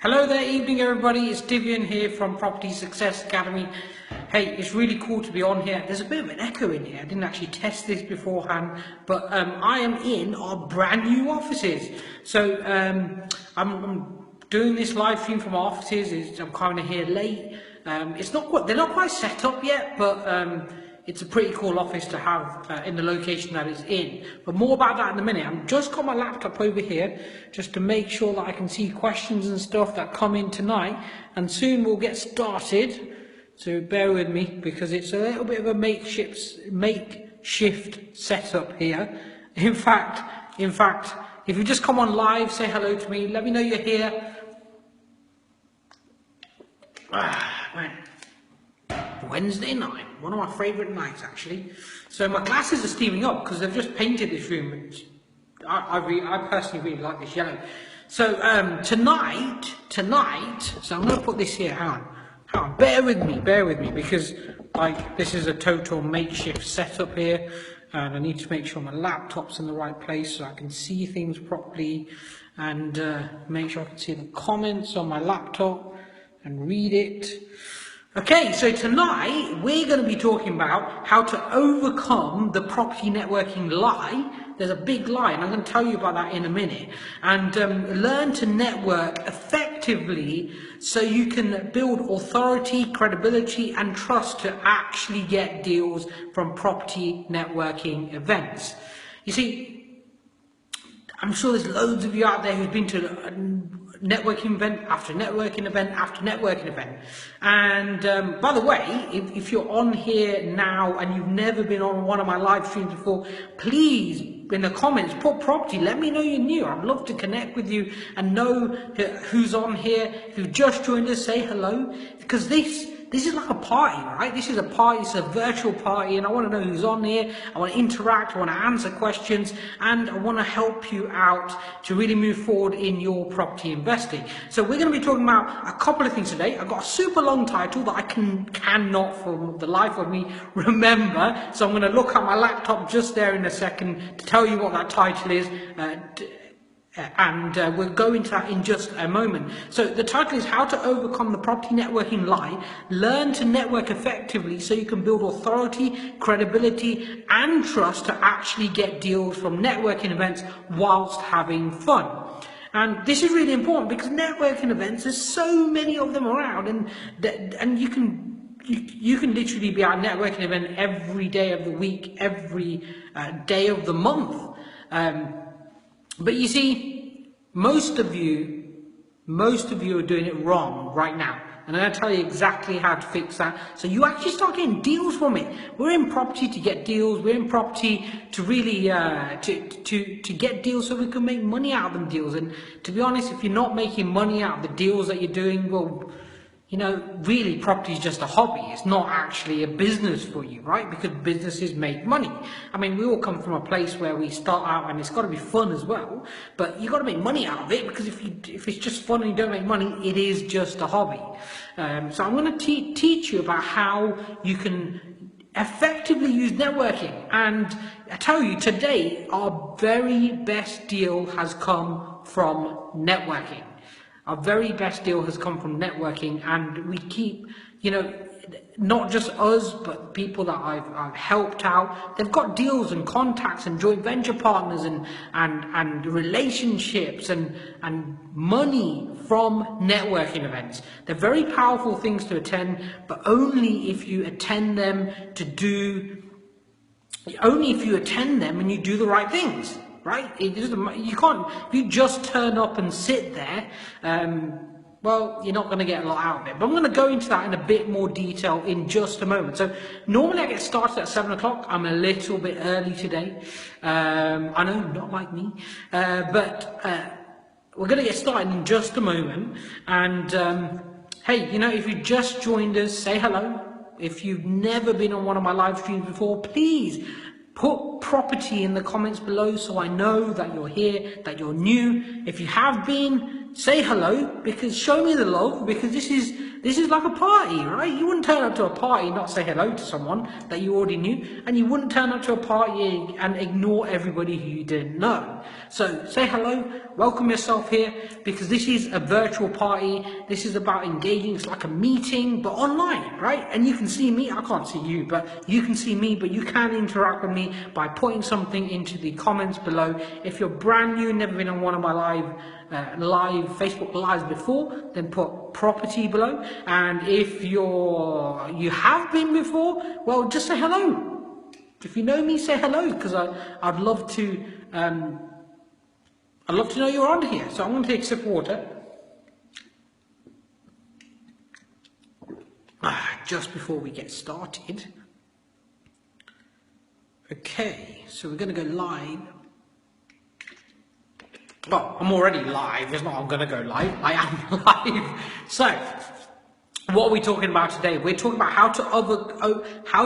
Hello there, evening everybody, it's Divian here from Property Success Academy. Hey, it's really cool to be on here. There's a bit of an echo in here, I didn't actually test this beforehand, but I am in our brand new offices. So I'm doing this live stream from our offices. I'm kind of here late. They're not quite set up yet, but it's a pretty cool office to have in the location that it's in. But more about that in a minute. I've just got my laptop over here just to make sure that I can see questions and stuff that come in tonight. And soon we'll get started. So bear with me because it's a little bit of a makeshift setup here. In fact, if you just come on live, say hello to me, let me know you're here. Man. Wednesday night, one of my favourite nights actually. So my glasses are steaming up because they've just painted this room, which I personally really like this yellow. So tonight, so I'm going to put this here, hang on, bear with me because this is a total makeshift setup here and I need to make sure my laptop's in the right place so I can see things properly and make sure I can see the comments on my laptop and read it. Okay, so tonight we're going to be talking about how to overcome the property networking lie. There's a big lie, and I'm going to tell you about that in a minute. And learn to network effectively so you can build authority, credibility, and trust to actually get deals from property networking events. You see, I'm sure there's loads of you out there who've been to networking event after networking event after networking event. And by the way, if you're on here now and you've never been on one of my live streams before, please in the comments put property, let me know you're new. I'd love to connect with you and know who's on here. If you've just joined us, say hello, because this is like a party, right? This is a party, it's a virtual party, and I want to know who's on here. I want to interact, I want to answer questions, and I want to help you out to really move forward in your property investing. So we're going to be talking about a couple of things today. I've got a super long title that I cannot for the life of me remember. So I'm going to look at my laptop just there in a second to tell you what that title is. And we'll go into that in just a moment. So the title is How to Overcome the Property Networking Lie. Learn to network effectively so you can build authority, credibility and trust to actually get deals from networking events whilst having fun. And this is really important because networking events, there's so many of them around, and you can literally be at a networking event every day of the week, every day of the month. But you see, most of you are doing it wrong right now. And I'm going to tell you exactly how to fix that. So you actually start getting deals from it. We're in property to get deals. We're in property to really, to get deals so we can make money out of them deals. And to be honest, if you're not making money out of the deals that you're doing, well, you know, really property is just a hobby. It's not actually a business for you, right? Because businesses make money. I mean, we all come from a place where we start out and it's got to be fun as well, but you got to make money out of it because if it's just fun and you don't make money, it is just a hobby. So I'm going to teach you about how you can effectively use networking. And I tell you, today, our very best deal has come from networking. Our very best deal has come from networking, and we keep, you know, not just us, but people that I've helped out. They've got deals and contacts and joint venture partners and relationships and money from networking events. They're very powerful things to attend, but only if you attend them and you do the right things. Right? You can't, if you just turn up and sit there, well, you're not going to get a lot out of it. But I'm going to go into that in a bit more detail in just a moment. So normally I get started at 7 o'clock. I'm a little bit early today. I know, not like me. But we're going to get started in just a moment. And hey, you know, if you just joined us, say hello. If you've never been on one of my live streams before, please put property in the comments below so I know that you're here, that you're new. If you have been, say hello, because show me the love, because this is This is like a party, right? You wouldn't turn up to a party and not say hello to someone that you already knew, and you wouldn't turn up to a party and ignore everybody who you didn't know. So say hello, welcome yourself here, because this is a virtual party. This is about engaging. It's like a meeting, but online, right? And you can see me. I can't see you, but you can see me, but you can interact with me by putting something into the comments below. If you're brand new, never been on one of my live Facebook lives before, then put property below. And if you have been before, well, just say hello. If you know me, say hello, because I'd love to know you're on here. So I'm going to take a sip of water. Just before we get started. Okay, so we're going to go live. Well, I'm already live. It's not I'm going to go live. I am live. So, what are we talking about today? We're talking about how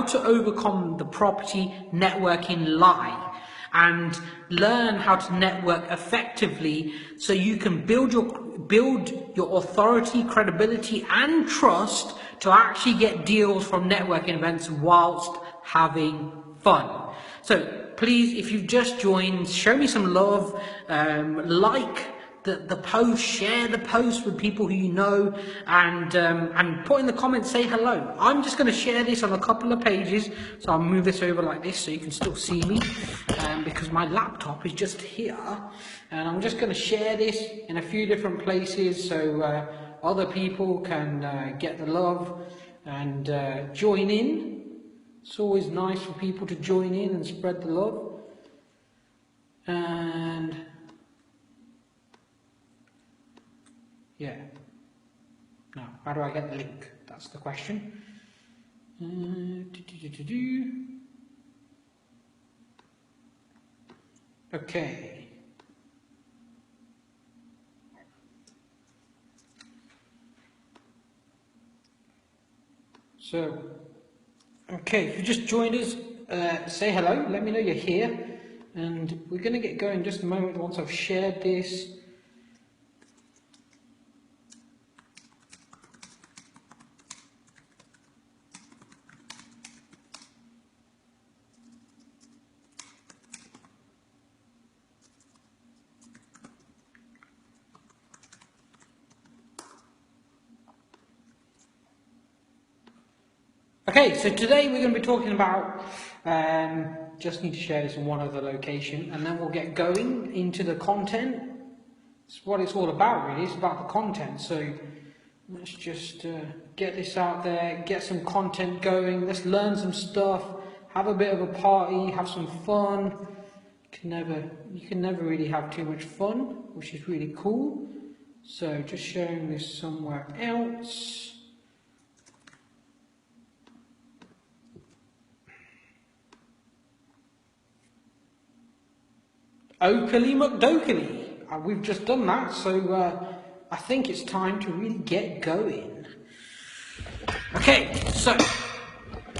to overcome the property networking lie and learn how to network effectively so you can build your authority, credibility, and trust to actually get deals from networking events whilst having fun. So please, if you've just joined, show me some love, like the post, share the post with people who you know, and put in the comments, say hello. I'm just going to share this on a couple of pages, so I'll move this over like this so you can still see me, because my laptop is just here, and I'm just going to share this in a few different places so other people can get the love and join in. It's always nice for people to join in and spread the love. And yeah. Now, how do I get the link? That's the question. Okay. So, okay, if you just joined us, say hello, let me know you're here, and we're going to get going in just a moment once I've shared this. Okay, so today we're going to be talking about, just need to share this in one other location, and then we'll get going into the content. It's what it's all about, really. It's about the content. So let's just get this out there, get some content going. Let's learn some stuff, have a bit of a party, have some fun. You can never really have too much fun, which is really cool. So just sharing this somewhere else. Oakley McDokley. We've just done that, so I think it's time to really get going. Okay, so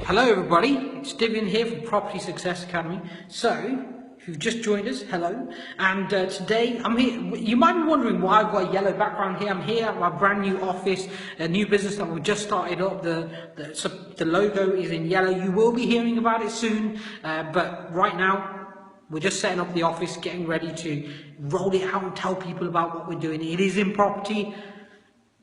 hello everybody, it's Divian here from Property Success Academy. So, if you've just joined us, hello. And today I'm here. You might be wondering why I've got a yellow background here. I'm here at my brand new office, a new business that we've just started up. The logo is in yellow. You will be hearing about it soon, but right now, we're just setting up the office, getting ready to roll it out and tell people about what we're doing. It is in property.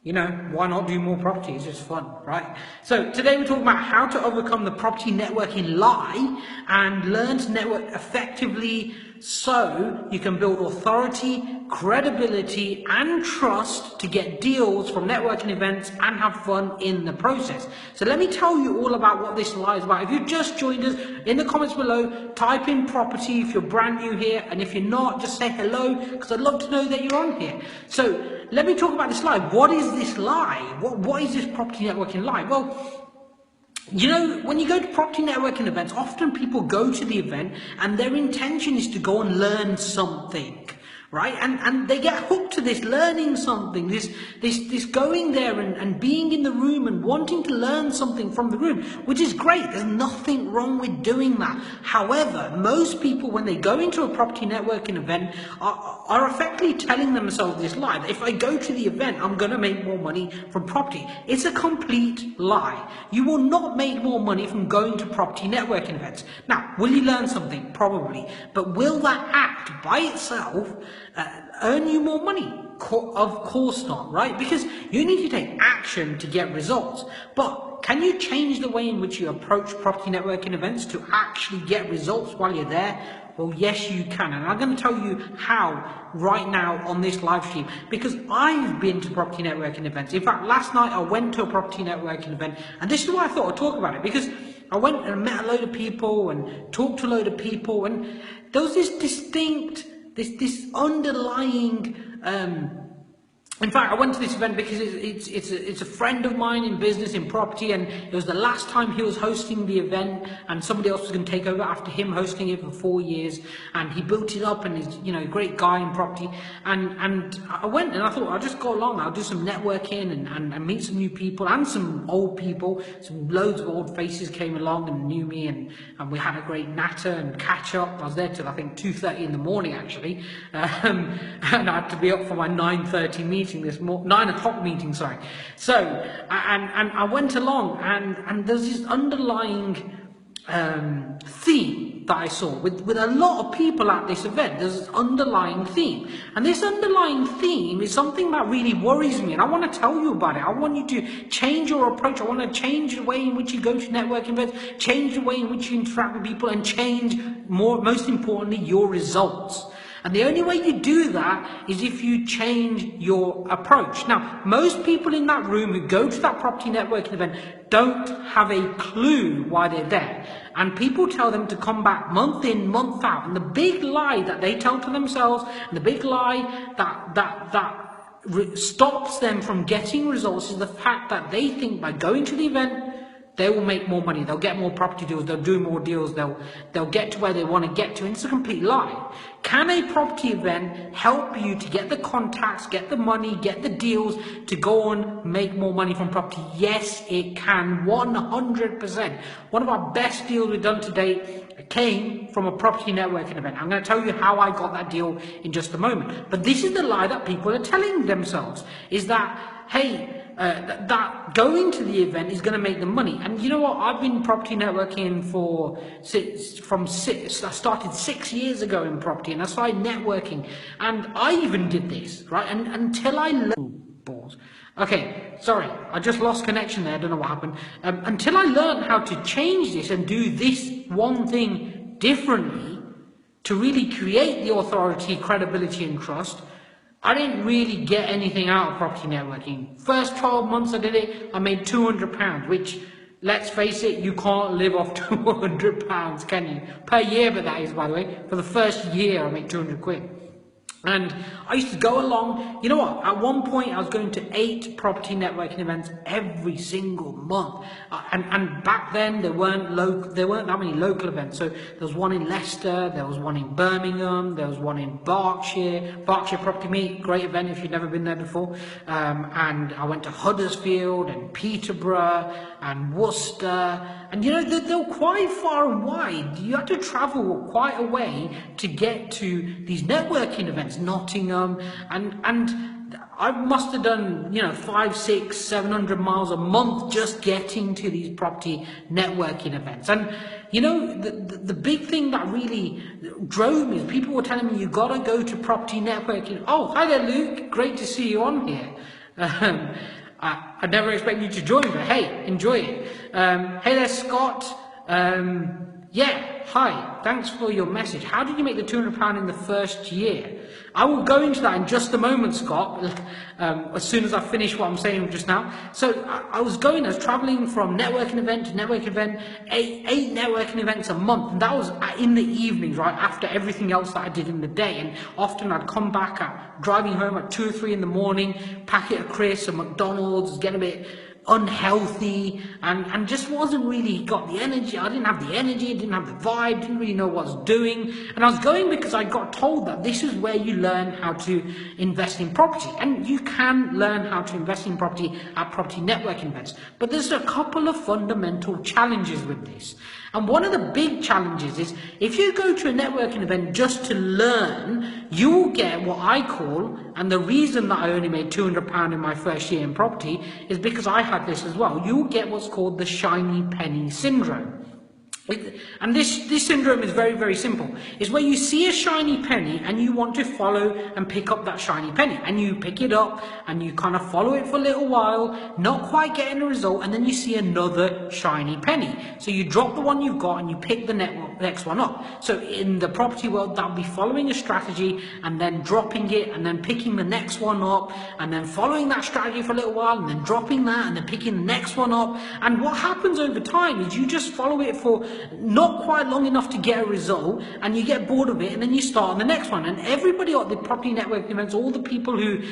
You know, why not do more property? It's just fun, right? So today we're talking about how to overcome the property networking lie and learn to network effectively so you can build authority, credibility, and trust to get deals from networking events and have fun in the process. So let me tell you all about what this lie is about. If you just joined us, in the comments below, type in property if you're brand new here, and if you're not, just say hello, because I'd love to know that you're on here. So let me talk about this lie. What is this lie? What is this property networking lie? Well, you know, when you go to property networking events, often people go to the event and their intention is to go and learn something, right? And they get hooked to this learning something, this going there and being in the room and wanting to learn something from the room, which is great. There's nothing wrong with doing that. However, most people, when they go into a property networking event, are effectively telling themselves this lie, that if I go to the event, I'm going to make more money from property. It's a complete lie. You will not make more money from going to property networking events. Now, will you learn something? Probably. But will that act by itself earn you more money? Of course not, right? Because you need to take action to get results. But can you change the way in which you approach property networking events to actually get results while you're there? Well, yes, you can. And I'm going to tell you how right now on this live stream, because I've been to property networking events. In fact, last night I went to a property networking event, and this is why I thought I'd talk about it, because I went and met a load of people and talked to a load of people, and there was this distinct, this underlying, in fact, I went to this event because it's a friend of mine in business, in property, and it was the last time he was hosting the event, and somebody else was going to take over after him hosting it for 4 years, and he built it up, and he's, a great guy in property, and I went, and I thought, I'll just go along, I'll do some networking, and meet some new people, and some old people, loads of old faces came along and knew me, and we had a great natter and catch up. I was there till I think 2:30 in the morning, actually, and I had to be up for my 9:30 meeting. 9 o'clock meeting, sorry. So, and I went along, and there's this underlying theme that I saw with a lot of people at this event. There's this underlying theme, and this underlying theme is something that really worries me, and I want to tell you about it. I want you to change your approach. I want to change the way in which you go to networking events, change the way in which you interact with people, and change, most importantly, your results. And the only way you do that is if you change your approach. Now, most people in that room who go to that property networking event don't have a clue why they're there. And people tell them to come back month in, month out. And the big lie that they tell to themselves, and the big lie that stops them from getting results, is the fact that they think by going to the event, they will make more money, they'll get more property deals, they'll do more deals, they'll get to where they want to get to. And it's a complete lie. Can a property event help you to get the contacts, get the money, get the deals, to go on, make more money from property? Yes, it can, 100%. One of our best deals we've done to date came from a property networking event. I'm going to tell you how I got that deal in just a moment. But this is the lie that people are telling themselves, is that, hey, that going to the event is going to make them money. And you know what? I've been property networking I started 6 years ago in property, and I started networking, and I even did this, right? And until I learned, balls. Okay, sorry, I just lost connection there. I don't know what happened. Until I learned how to change this and do this one thing differently to really create the authority, credibility, and trust, I didn't really get anything out of property networking. First 12 months I did it, I made £200, which, let's face it, you can't live off £200, can you? Per year, but that is, by the way. For the first year, I made 200 quid. And I used to go along, you know what, at one point I was going to 8 property networking events every single month. And back then there weren't that many local events. So there was one in Leicester, there was one in Birmingham, there was one in Berkshire Property Meet, great event if you've never been there before. And I went to Huddersfield and Peterborough and Worcester. And you know, they're quite far and wide. You had to travel quite a way to get to these networking events. Nottingham, and I must have done, 500, 600, 700 miles a month just getting to these property networking events. And the big thing that really drove me, people were telling me, you gotta go to property networking. Oh, hi there, Luke, great to see you on here. I never expected you to join, but hey, enjoy it. Hey there, Scott. Yeah, hi, thanks for your message. How did you make the £200 in the first year? I will go into that in just a moment, Scott, as soon as I finish what I'm saying just now. So I was traveling from networking event to networking event, eight networking events a month, and that was in the evenings, right, after everything else that I did in the day. And often I'd come back driving home at 2 or 3 in the morning, packet of crisps, a McDonald's, get a bit unhealthy and just wasn't really got the energy. I didn't have the energy, didn't have the vibe, didn't really know what I was doing. And I was going because I got told that this is where you learn how to invest in property. And you can learn how to invest in property at property networking events. But there's a couple of fundamental challenges with this. And one of the big challenges is if you go to a networking event just to learn, you'll get what I call, and the reason that I only made £200 in my first year in property is because I had this as well. You'll get what's called the shiny penny syndrome. And this syndrome is very, very simple. It's where you see a shiny penny and you want to follow and pick up that shiny penny. And you pick it up and you kind of follow it for a little while, not quite getting a result, and then you see another shiny penny. So you drop the one you've got and you pick the next one up. So in the property world, that'll be following a strategy and then dropping it and then picking the next one up and then following that strategy for a little while and then dropping that and then picking the next one up. And what happens over time is you just follow it for not quite long enough to get a result and you get bored of it and then you start on the next one. And everybody at the property network events, all the people who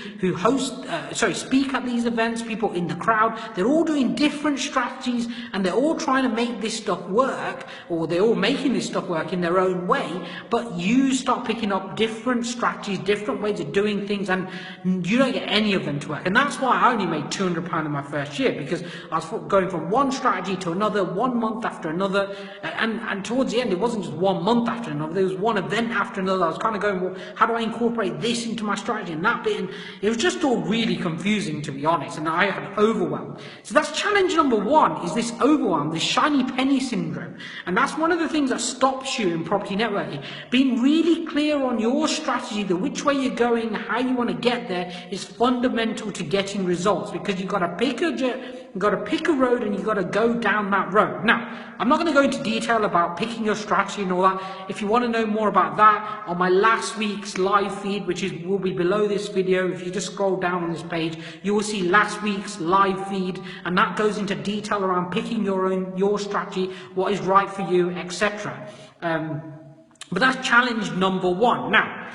speak at these events, people in the crowd, they're all doing different strategies and they're all trying to make this stuff work, or they're all making this stuff work in their own way. But you start picking up different strategies, different ways of doing things, and you don't get any of them to work. And that's why I only made £200 in my first year, because I was going from one strategy to another, 1 month after another. And towards the end, it wasn't just 1 month after another, there was one event after another. I was kind of going, well, how do I incorporate this into my strategy and that bit? And it was just all really confusing, to be honest, and I had overwhelm. So that's challenge number one, is this overwhelm, this shiny penny syndrome. And that's one of the things that stops you in property networking. Being really clear on your strategy, the which way you're going, how you want to get there, is fundamental to getting results, because you've got to pick a road and you've got to go down that road. Now, I'm not going to go into detail about picking your strategy and all that. If you want to know more about that, on my last week's live feed, which will be below this video, if you just scroll down on this page, you will see last week's live feed, and that goes into detail around picking your strategy, what is right for you, etc. But that's challenge number one. Now,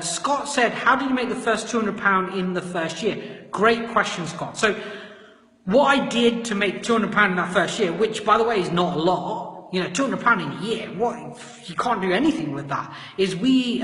Scott said, how did you make the first £200 in the first year? Great question, Scott. So what I did to make £200 in that first year, which by the way is not a lot, you know, £200 in a year, you can't do anything with that, is we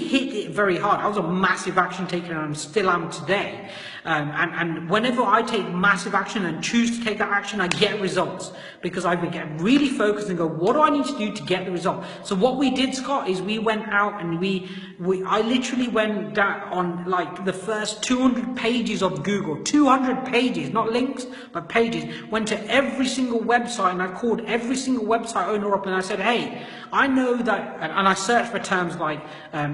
hit it very hard. I was a massive action taker and I still am today. And whenever I take massive action and choose to take that action, I get results, because I get really focused and go, what do I need to do to get the result? So what we did, Scott, is we went out and I literally went down on like the first 200 pages of Google, 200 pages, not links, but pages, went to every single website and I called every single website owner up and I said, hey, I know that, and I searched for terms like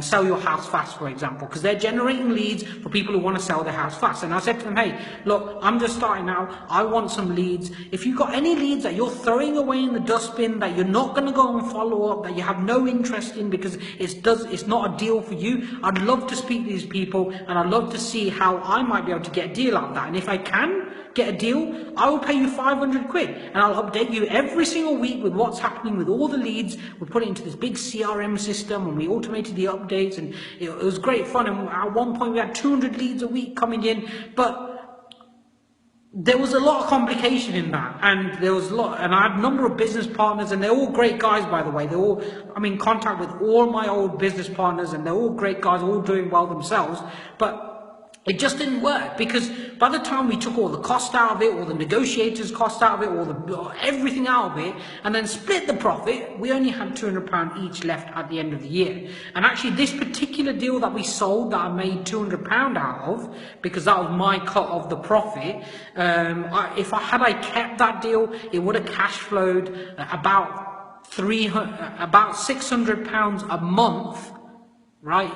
sell your house fast, for example, because they're generating leads for people who want to sell their house fast. And I said to them, hey, look, I'm just starting out, I want some leads. If you've got any leads that you're throwing away in the dustbin, that you're not going to go and follow up, that you have no interest in because it's not a deal for you, I'd love to speak to these people and I'd love to see how I might be able to get a deal out of that. And if I can get a deal, I will pay you 500 quid and I'll update you every single week with what's happening with all the leads. We put it into this big CRM system and we automated the updates, and it was great fun. And at one point we had 200 leads a week coming in, but there was a lot of complication in that, and I had a number of business partners, and they're all great guys, by the way. I'm in contact with all my old business partners, and they're all great guys, all doing well themselves, but it just didn't work, because by the time we took all the cost out of it, all the negotiators' cost out of it, everything out of it, and then split the profit, we only had £200 each left at the end of the year. And actually, this particular deal that we sold, that I made £200 out of, because that was my cut of the profit, if I kept that deal, it would have cash flowed about £600 a month, right,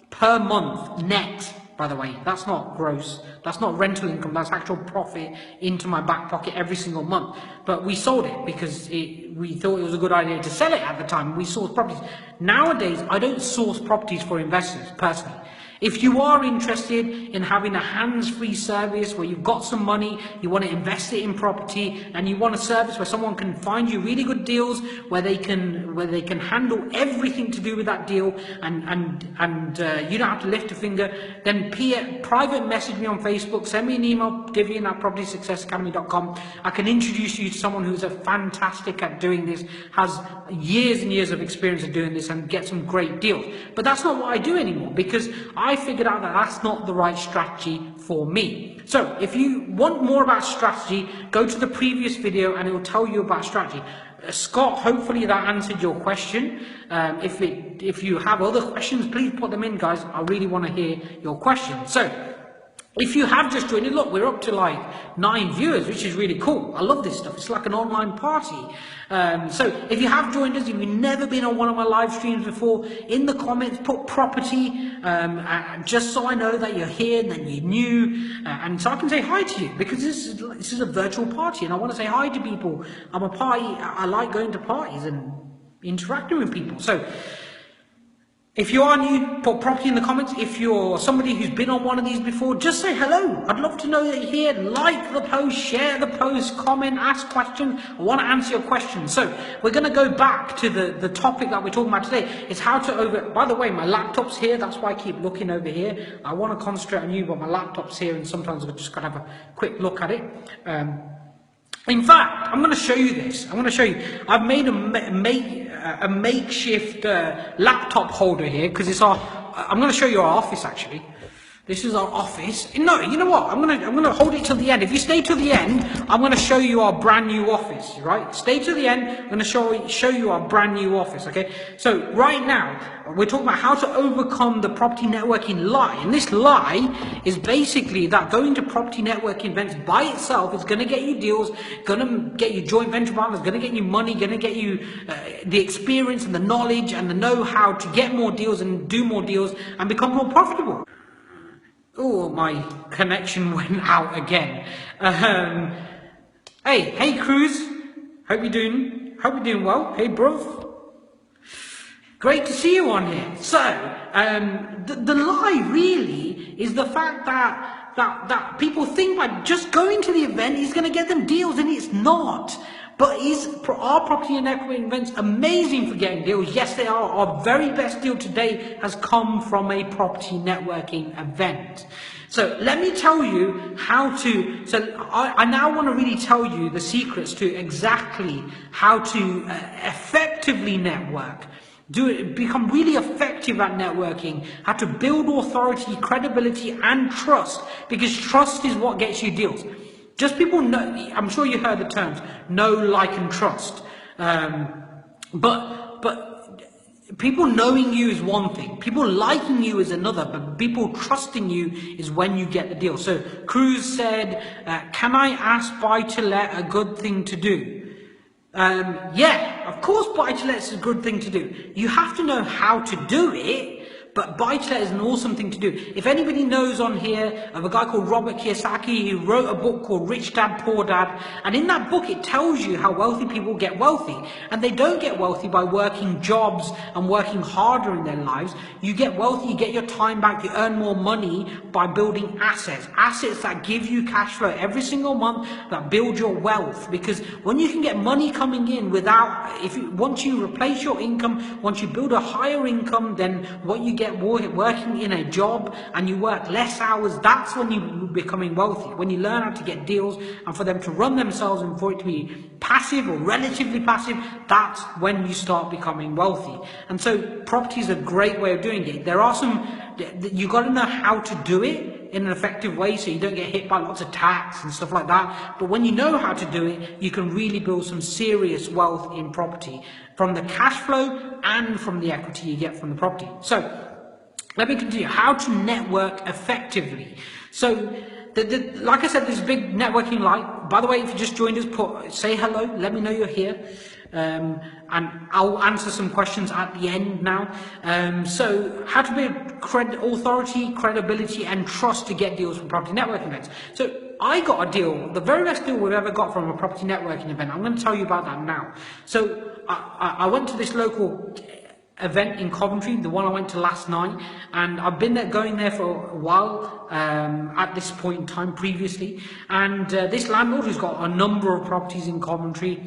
per month net. By the way, that's not gross, that's not rental income, that's actual profit into my back pocket every single month. But we sold it because we thought it was a good idea to sell it at the time. We sourced properties. Nowadays, I don't source properties for investors, personally. If you are interested in having a hands-free service where you've got some money, you want to invest it in property, and you want a service where someone can find you really good deals, where they can handle everything to do with that deal, and you don't have to lift a finger, then private message me on Facebook, send me an email, Divian@propertysuccessacademy.com. I can introduce you to someone who's fantastic at doing this, has years and years of experience of doing this, and get some great deals. But that's not what I do anymore, because I figured out that that's not the right strategy for me. So if you want more about strategy, go to the previous video and it will tell you about strategy. Scott, hopefully that answered your question. If you have other questions, please put them in, guys. I really want to hear your questions. So if you have just joined in, look, we're up to like 9 viewers, which is really cool. I love this stuff. It's like an online party. So if you have joined us, if you've never been on one of my live streams before, in the comments, put property, just so I know that you're here and that you're new, and so I can say hi to you, because this is a virtual party, and I want to say hi to people. I'm a party. I like going to parties and interacting with people. So if you are new, put property in the comments. If you're somebody who's been on one of these before, just say hello. I'd love to know that you're here. Like the post, share the post, comment, ask questions. I want to answer your questions. So we're going to go back to the topic that we're talking about today. It's how to by the way, my laptop's here. That's why I keep looking over here. I want to concentrate on you, but my laptop's here, and sometimes I've just got to have a quick look at it. In fact, I'm going to show you this. I'm going to show you. I've made a makeshift laptop holder here, because it's I'm going to show you our office actually. This is our office. No, you know what? I'm gonna hold it till the end. If you stay till the end, I'm gonna show you our brand new office. Right? Stay till the end. I'm gonna show you our brand new office. Okay? So right now we're talking about how to overcome the property networking lie, and this lie is basically that going to property networking events by itself is gonna get you deals, gonna get you joint venture partners, gonna get you money, gonna get you the experience and the knowledge and the know-how to get more deals and do more deals and become more profitable. Oh, my connection went out again. Hey, Cruz. Hope you're doing well. Hey, bruv. Great to see you on here. So, the lie really is the fact that people think by just going to the event is going to get them deals, and it's not. But are property and networking events amazing for getting deals? Yes, they are. Our very best deal today has come from a property networking event. So let me tell you how to, I now want to really tell you the secrets to exactly how to effectively network. Become really effective at networking, how to build authority, credibility, and trust, because trust is what gets you deals. Just people know, I'm sure you heard the terms, know, like, and trust. But people knowing you is one thing. People liking you is another. But people trusting you is when you get the deal. So Cruz said, can I ask buy-to-let a good thing to do? Yeah, of course buy-to-let is a good thing to do. You have to know how to do it. But buy-to-let is an awesome thing to do. If anybody knows on here of a guy called Robert Kiyosaki, who wrote a book called Rich Dad, Poor Dad, and in that book it tells you how wealthy people get wealthy. And they don't get wealthy by working jobs and working harder in their lives. You get wealthy, you get your time back, you earn more money by building assets. Assets that give you cash flow every single month, that build your wealth. Because when you can get money coming in once you replace your income, once you build a higher income than what you get working in a job, and you work less hours, that's when you're becoming wealthy. When you learn how to get deals and for them to run themselves and for it to be passive or relatively passive, that's when you start becoming wealthy. And so property is a great way of doing it. There are you got to know how to do it in an effective way so you don't get hit by lots of tax and stuff like that. But when you know how to do it, you can really build some serious wealth in property from the cash flow and from the equity you get from the property. So let me continue. How to network effectively. So, like I said, this big networking light. By the way, if you just joined us, say hello. Let me know you're here. And I'll answer some questions at the end now. So, how to build authority, credibility, and trust to get deals from property networking events. So, I got a deal, the very best deal we've ever got from a property networking event. I'm going to tell you about that now. So, I went to this local event in Coventry, the one I went to last night, and I've been going there for a while at this point in time previously, and this landlord who's got a number of properties in Coventry,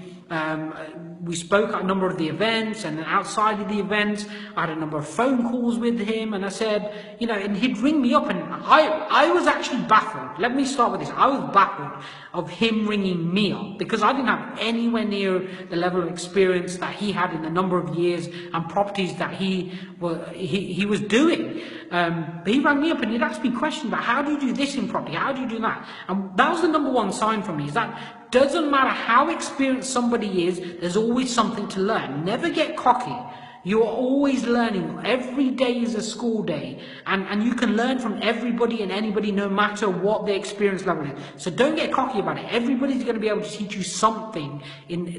we spoke at a number of the events, and then outside of the events I had a number of phone calls with him, and I said, you know, and he'd ring me up, and I was actually baffled. Let me start with this. I was baffled of him ringing me up, because I didn't have anywhere near the level of experience that he had in the number of years and properties that he was doing. But he rang me up and he'd asked me questions about, how do you do this in property? How do you do that? And that was the number one sign for me, is that doesn't matter how experienced somebody is, there's always something to learn. Never get cocky. You are always learning. Every day is a school day, and you can learn from everybody and anybody, no matter what their experience level is. So don't get cocky about it. Everybody's going to be able to teach you something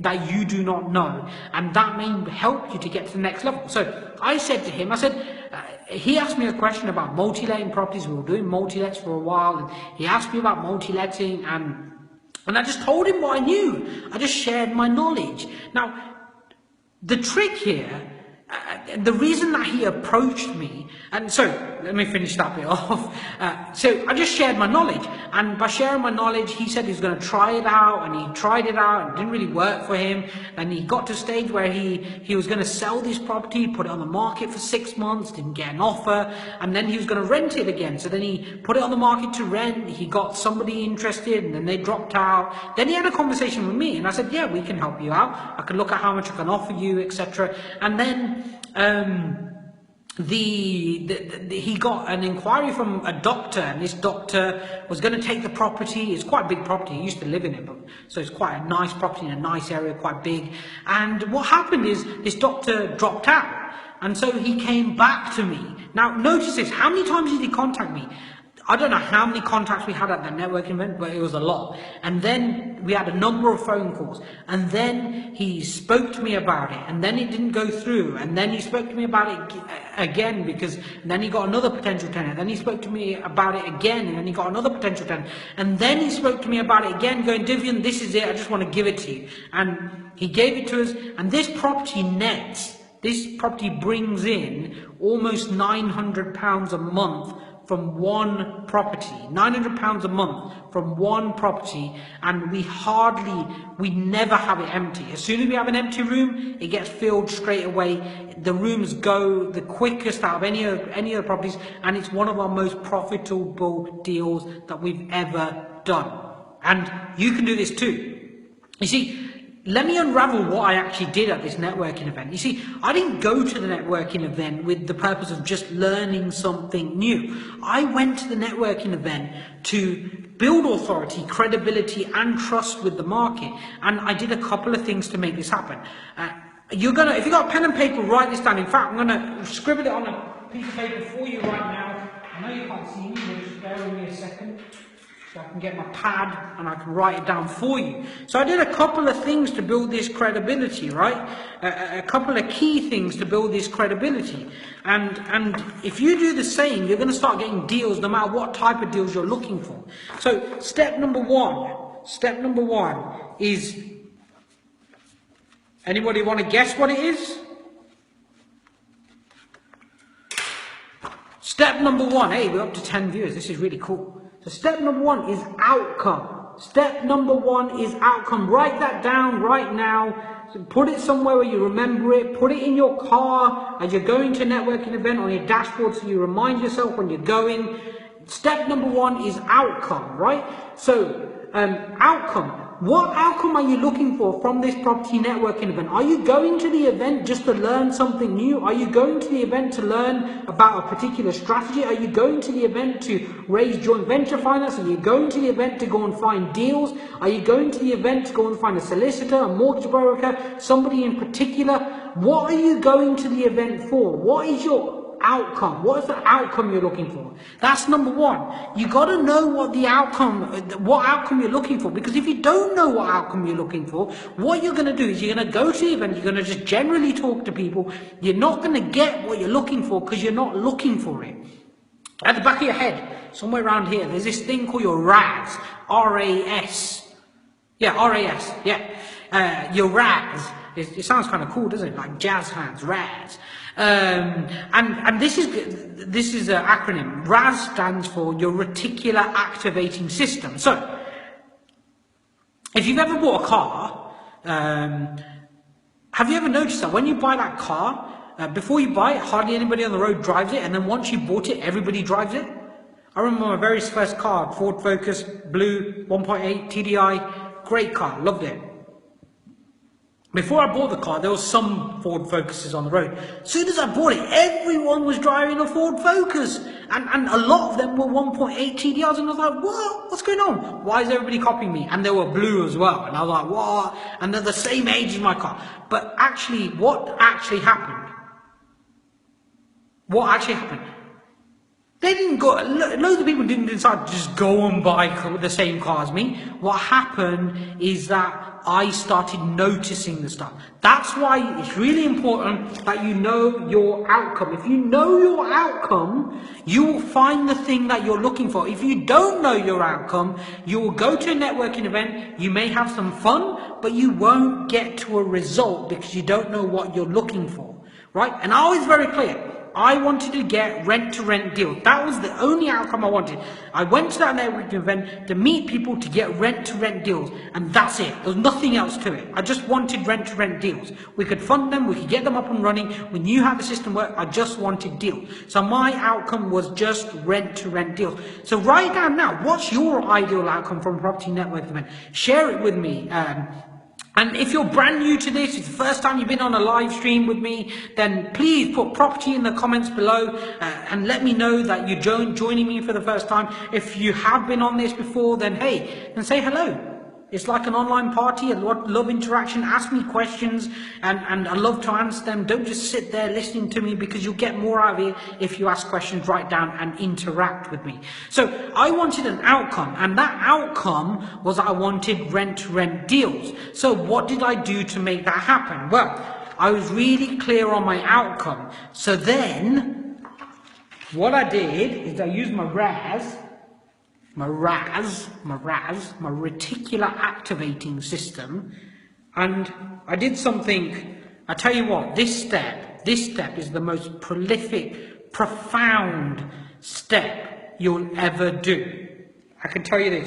that you do not know, and that may help you to get to the next level. So I said to him, he asked me a question about multi-letting properties. We were doing multi-lets for a while, and he asked me about multi-letting, and I just told him what I knew. I just shared my knowledge. Now, the trick here, the reason that he approached me, and so let me finish that bit off. So I just shared my knowledge, and by sharing my knowledge, he said he was going to try it out, and he tried it out, and it didn't really work for him. And he got to a stage where he was going to sell this property, put it on the market for 6 months, didn't get an offer, and then he was going to rent it again. So then he put it on the market to rent. He got somebody interested, and then they dropped out. Then he had a conversation with me, and I said, yeah, we can help you out. I can look at how much I can offer you, etc. And then he got an inquiry from a doctor, and this doctor was going to take the property. It's quite a big property. He used to live in it, so it's quite a nice property in a nice area, quite big. And what happened is this doctor dropped out, and so he came back to me. Now notice this, how many times did he contact me? I don't know how many contacts we had at that networking event, but it was a lot. And then we had a number of phone calls. And then he spoke to me about it. And then it didn't go through. And then he spoke to me about it again, because then he got another potential tenant. Then he spoke to me about it again, and then he got another potential tenant. And then he spoke to me about it again, going, Divian, this is it. I just want to give it to you. And he gave it to us. And this property brings in almost £900 a month from one property, £900 a month from one property, and we never have it empty. As soon as we have an empty room, it gets filled straight away. The rooms go the quickest out of any other properties, and it's one of our most profitable deals that we've ever done. And you can do this too. You see, let me unravel what I actually did at this networking event. You see, I didn't go to the networking event with the purpose of just learning something new. I went to the networking event to build authority, credibility, and trust with the market. And I did a couple of things to make this happen. If you've got a pen and paper, write this down. In fact, I'm going to scribble it on a piece of paper for you right now. I know you can't see me, but just bear with me a second. So I can get my pad and I can write it down for you. So I did a couple of things to build this credibility, right? A couple of key things to build this credibility. And if you do the same, you're going to start getting deals no matter what type of deals you're looking for. So step number one is, anybody want to guess what it is? Step number one, hey, we're up to 10 viewers. This is really cool. So step number one is outcome. Step number one is outcome. Write that down right now. So put it somewhere where you remember it. Put it in your car as you're going to a networking event, on your dashboard, so you remind yourself when you're going. Step number one is outcome, right? So, outcome. What outcome are you looking for from this property networking event? Are you going to the event just to learn something new? Are you going to the event to learn about a particular strategy? Are you going to the event to raise joint venture finance? Are you going to the event to go and find deals? Are you going to the event to go and find a solicitor, a mortgage broker, somebody in particular? What are you going to the event for? What is your outcome? What is the outcome you're looking for? That's number one. You got to know what outcome you're looking for, because if you don't know what outcome you're looking for, what you're going to do is you're going to go to the event, you're going to just generally talk to people. You're not going to get what you're looking for because you're not looking for it. At the back of your head, somewhere around here, there's this thing called your RAS. R-A-S. Yeah, R-A-S. Yeah. Your RAS. It sounds kind of cool, doesn't it? Like jazz hands, RAS. And this is an acronym. RAS stands for your reticular activating system. So, if you've ever bought a car, have you ever noticed that when you buy that car, before you buy it, hardly anybody on the road drives it, and then once you bought it, everybody drives it? I remember my very first car, Ford Focus, blue, 1.8 TDI, great car, loved it. Before I bought the car, there was some Ford Focuses on the road. As soon as I bought it, everyone was driving a Ford Focus. And a lot of them were 1.8 TDIs, and I was like, what? What's going on? Why is everybody copying me? And they were blue as well. And I was like, what? And they're the same age as my car. But actually, what actually happened? What actually happened? They didn't go, loads of people didn't decide to just go and buy the same car as me. What happened is that I started noticing the stuff. That's why it's really important that you know your outcome. If you know your outcome, you will find the thing that you're looking for. If you don't know your outcome, you will go to a networking event, you may have some fun, but you won't get to a result because you don't know what you're looking for, right? And I was very clear. I wanted to get rent-to-rent deals. That was the only outcome I wanted. I went to that networking event to meet people to get rent-to-rent deals, and that's it. There was nothing else to it. I just wanted rent-to-rent deals. We could fund them, we could get them up and running. We knew how the system worked. I just wanted deals. So my outcome was just rent-to-rent deals. So write down now, what's your ideal outcome from a property networking event? Share it with me. And if you're brand new to this, it's the first time you've been on a live stream with me, then please put property in the comments below and let me know that you're joining me for the first time. If you have been on this before, then hey, then say hello. It's like an online party. I love interaction. Ask me questions and I love to answer them. Don't just sit there listening to me, because you'll get more out of it if you ask questions, write down and interact with me. So I wanted an outcome, and that outcome was I wanted rent-to-rent deals. So what did I do to make that happen? Well, I was really clear on my outcome. So then what I did is I used my reticular activating system, and I did something. I tell you what, this step is the most prolific, profound step you'll ever do. I can tell you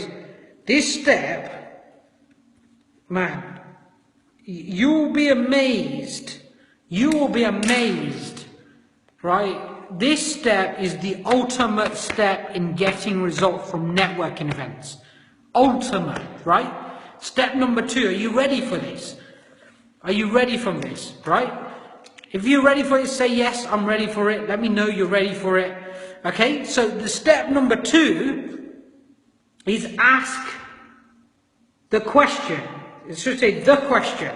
this step, man, you'll be amazed, right? This step is the ultimate step in getting results from networking events. Ultimate, right? Step number 2, are you ready for this? Are you ready from this, right? If you're ready for it, say yes, I'm ready for it. Let me know you're ready for it. Okay, so the step number 2 is ask the question. It should say the question.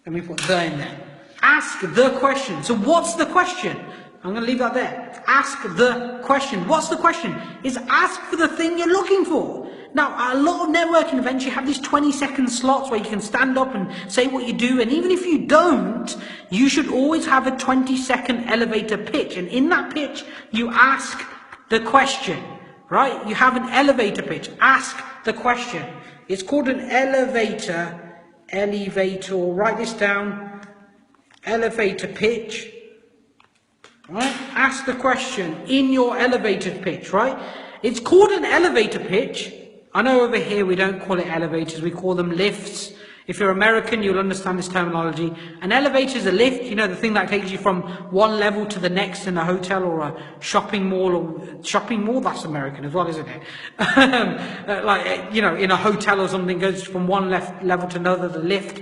Let me put the in there. Ask the question. So what's the question? I'm going to leave that there. Ask the question. What's the question? Is ask for the thing you're looking for. Now, at a lot of networking events, you have these 20-second slots where you can stand up and say what you do. And even if you don't, you should always have a 20-second elevator pitch. And in that pitch, you ask the question, right? You have an elevator pitch. Ask the question. It's called an elevator. Write this down. Elevator pitch, right? Ask the question in your elevator pitch, right? It's called an elevator pitch. I know over here we don't call it elevators, we call them lifts. If you're American, you'll understand this terminology. An elevator is a lift, you know, the thing that takes you from one level to the next in a hotel or a shopping mall. That's American as well, isn't it? Like, you know, in a hotel or something, goes from one level to another. The lift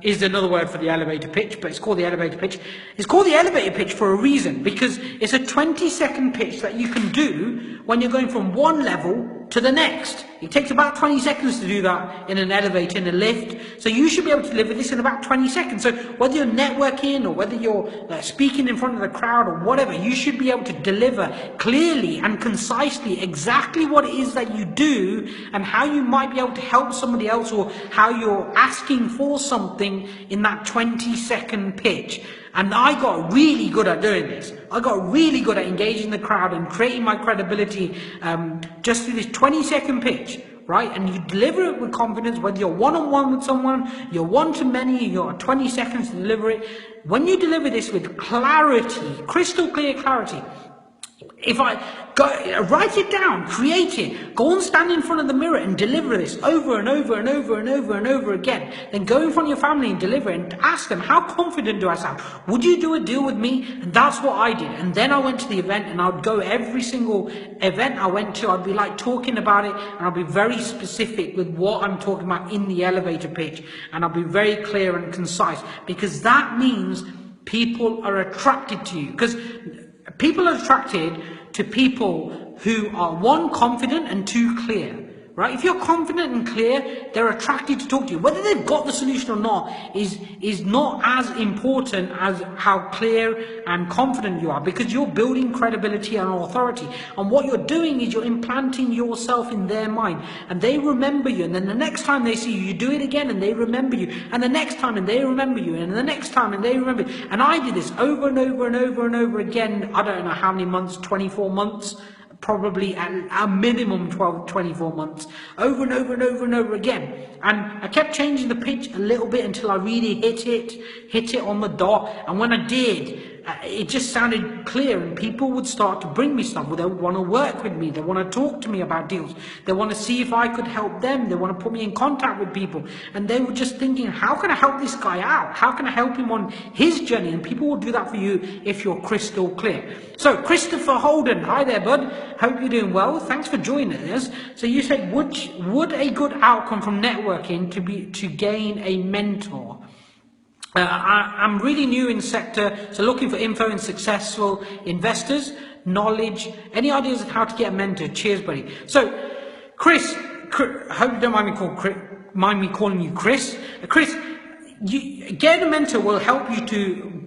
is another word for the elevator pitch, but it's called the elevator pitch. It's called the elevator pitch for a reason, because it's a 20-second pitch that you can do when you're going from one level to the next. It takes about 20 seconds to do that in an elevator, in a lift. So you should be able to deliver this in about 20 seconds. So whether you're networking or whether you're speaking in front of the crowd or whatever, you should be able to deliver clearly and concisely exactly what it is that you do and how you might be able to help somebody else, or how you're asking for something in that 20-second pitch. And I got really good at doing this. I got really good at engaging the crowd and creating my credibility just through this 20-second pitch. right? And you deliver it with confidence, whether you're one-on-one with someone, you're one-to-many, you're 20 seconds to deliver it. When you deliver this with clarity, crystal clear clarity, if I go, write it down, create it, go and stand in front of the mirror and deliver this over and over and over and over and over again. Then go in front of your family and deliver it and ask them, how confident do I sound? Would you do a deal with me? And that's what I did. And then I went to the event, and I would go every single event I went to, I'd be like talking about it, and I'll be very specific with what I'm talking about in the elevator pitch. And I'll be very clear and concise, because that means people are attracted to you. Because people are attracted to people who are, one, confident, and two, clear. Right? If you're confident and clear, they're attracted to talk to you. Whether they've got the solution or not is not as important as how clear and confident you are, because you're building credibility and authority. And what you're doing is you're implanting yourself in their mind, and they remember you. And then the next time they see you, you do it again, and they remember you. And the next time, and they remember you. And the next time, and they remember you. And I did this over and over and over and over again. I don't know how many months, 24 months. Probably at a minimum 24 months, over and over and over and over again. And I kept changing the pitch a little bit until I really hit it on the dot. And when I did, it just sounded clear, and people would start to bring me stuff. They would want to work with me. They want to talk to me about deals. They want to see if I could help them. They want to put me in contact with people. And they were just thinking, how can I help this guy out? How can I help him on his journey? And people will do that for you if you're crystal clear. So Christopher Holden, hi there, bud. Hope you're doing well. Thanks for joining us. So you said, would a good outcome from networking to gain a mentor? I'm really new in the sector, so looking for info in successful investors, knowledge, any ideas on how to get a mentor? Cheers, buddy. So, Chris, I hope you don't mind me calling you Chris. Chris, getting a mentor will help you to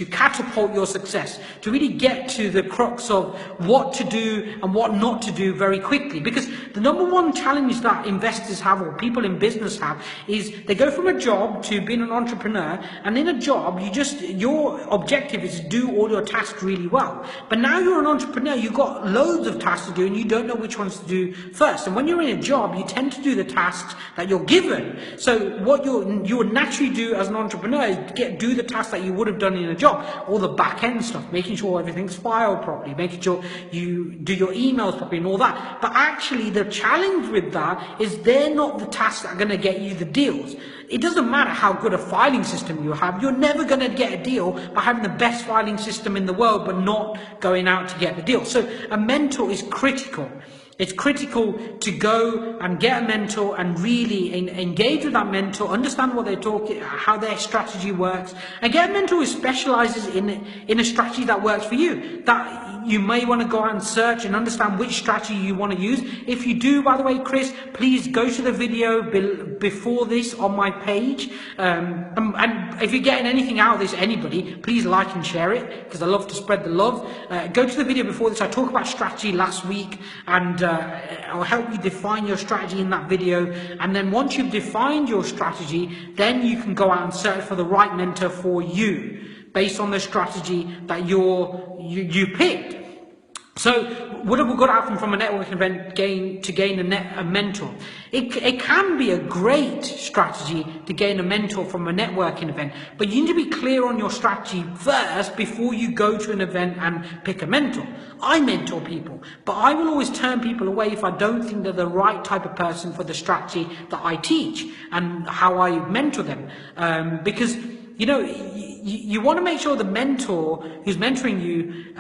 catapult your success, to really get to the crux of what to do and what not to do very quickly. Because the number one challenge that investors have, or people in business have, is they go from a job to being an entrepreneur, and in a job, your objective is to do all your tasks really well. But now you're an entrepreneur, you've got loads of tasks to do, and you don't know which ones to do first. And when you're in a job, you tend to do the tasks that you're given. So what you would naturally do as an entrepreneur is do the tasks that you would have done in a job, all the back end stuff, making sure everything's filed properly, making sure you do your emails properly and all that. But actually the challenge with that is they're not the tasks that are going to get you the deals. It doesn't matter how good a filing system you have, you're never going to get a deal by having the best filing system in the world but not going out to get the deal. So a mentor is critical. It's critical to go and get a mentor and really engage with that mentor, understand what they're talking, how their strategy works, and get a mentor who specializes in a strategy that works for you. That you may want to go out and search and understand which strategy you want to use. If you do, by the way, Chris, please go to the video before this on my page. And if you're getting anything out of this, anybody, please like and share it, because I love to spread the love. Go to the video before this. I talked about strategy last week, and I'll help you define your strategy in that video. And then once you've defined your strategy, then you can go out and search for the right mentor for you based on the strategy that you picked. So, would a good outcome from a networking event gain a mentor? It can be a great strategy to gain a mentor from a networking event, but you need to be clear on your strategy first before you go to an event and pick a mentor. I mentor people, but I will always turn people away if I don't think they're the right type of person for the strategy that I teach and how I mentor them. Because, you want to make sure the mentor who's mentoring you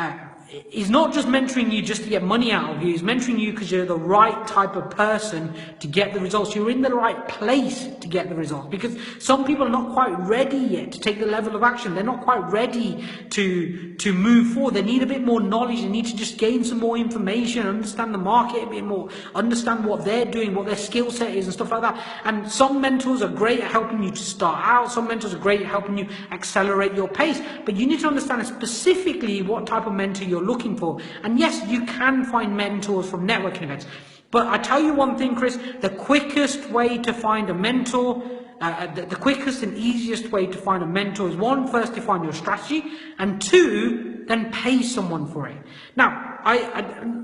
He's not just mentoring you just to get money out of you. He's mentoring you because you're the right type of person to get the results. You're in the right place to get the results. Because some people are not quite ready yet to take the level of action. They're not quite ready to move forward. They need a bit more knowledge. They need to just gain some more information, understand the market a bit more, understand what they're doing, what their skill set is and stuff like that. And some mentors are great at helping you to start out. Some mentors are great at helping you accelerate your pace. But you need to understand specifically what type of mentor you're looking for. And yes, you can find mentors from networking events. But I tell you one thing, Chris, the quickest way to find a mentor, the quickest and easiest way to find a mentor is one, first define your strategy, and two, then pay someone for it. Now,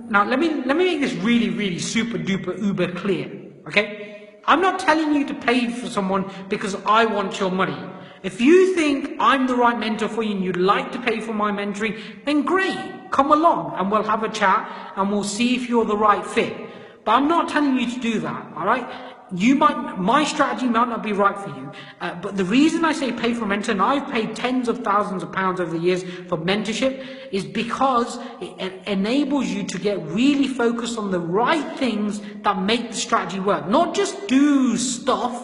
now let me make this really, really super duper uber clear, okay? I'm not telling you to pay for someone because I want your money. If you think I'm the right mentor for you and you'd like to pay for my mentoring, then great, come along and we'll have a chat and we'll see if you're the right fit. But I'm not telling you to do that, all right? My strategy might not be right for you, but the reason I say pay for a mentor, and I've paid tens of thousands of pounds over the years for mentorship, is because it enables you to get really focused on the right things that make the strategy work, not just do stuff.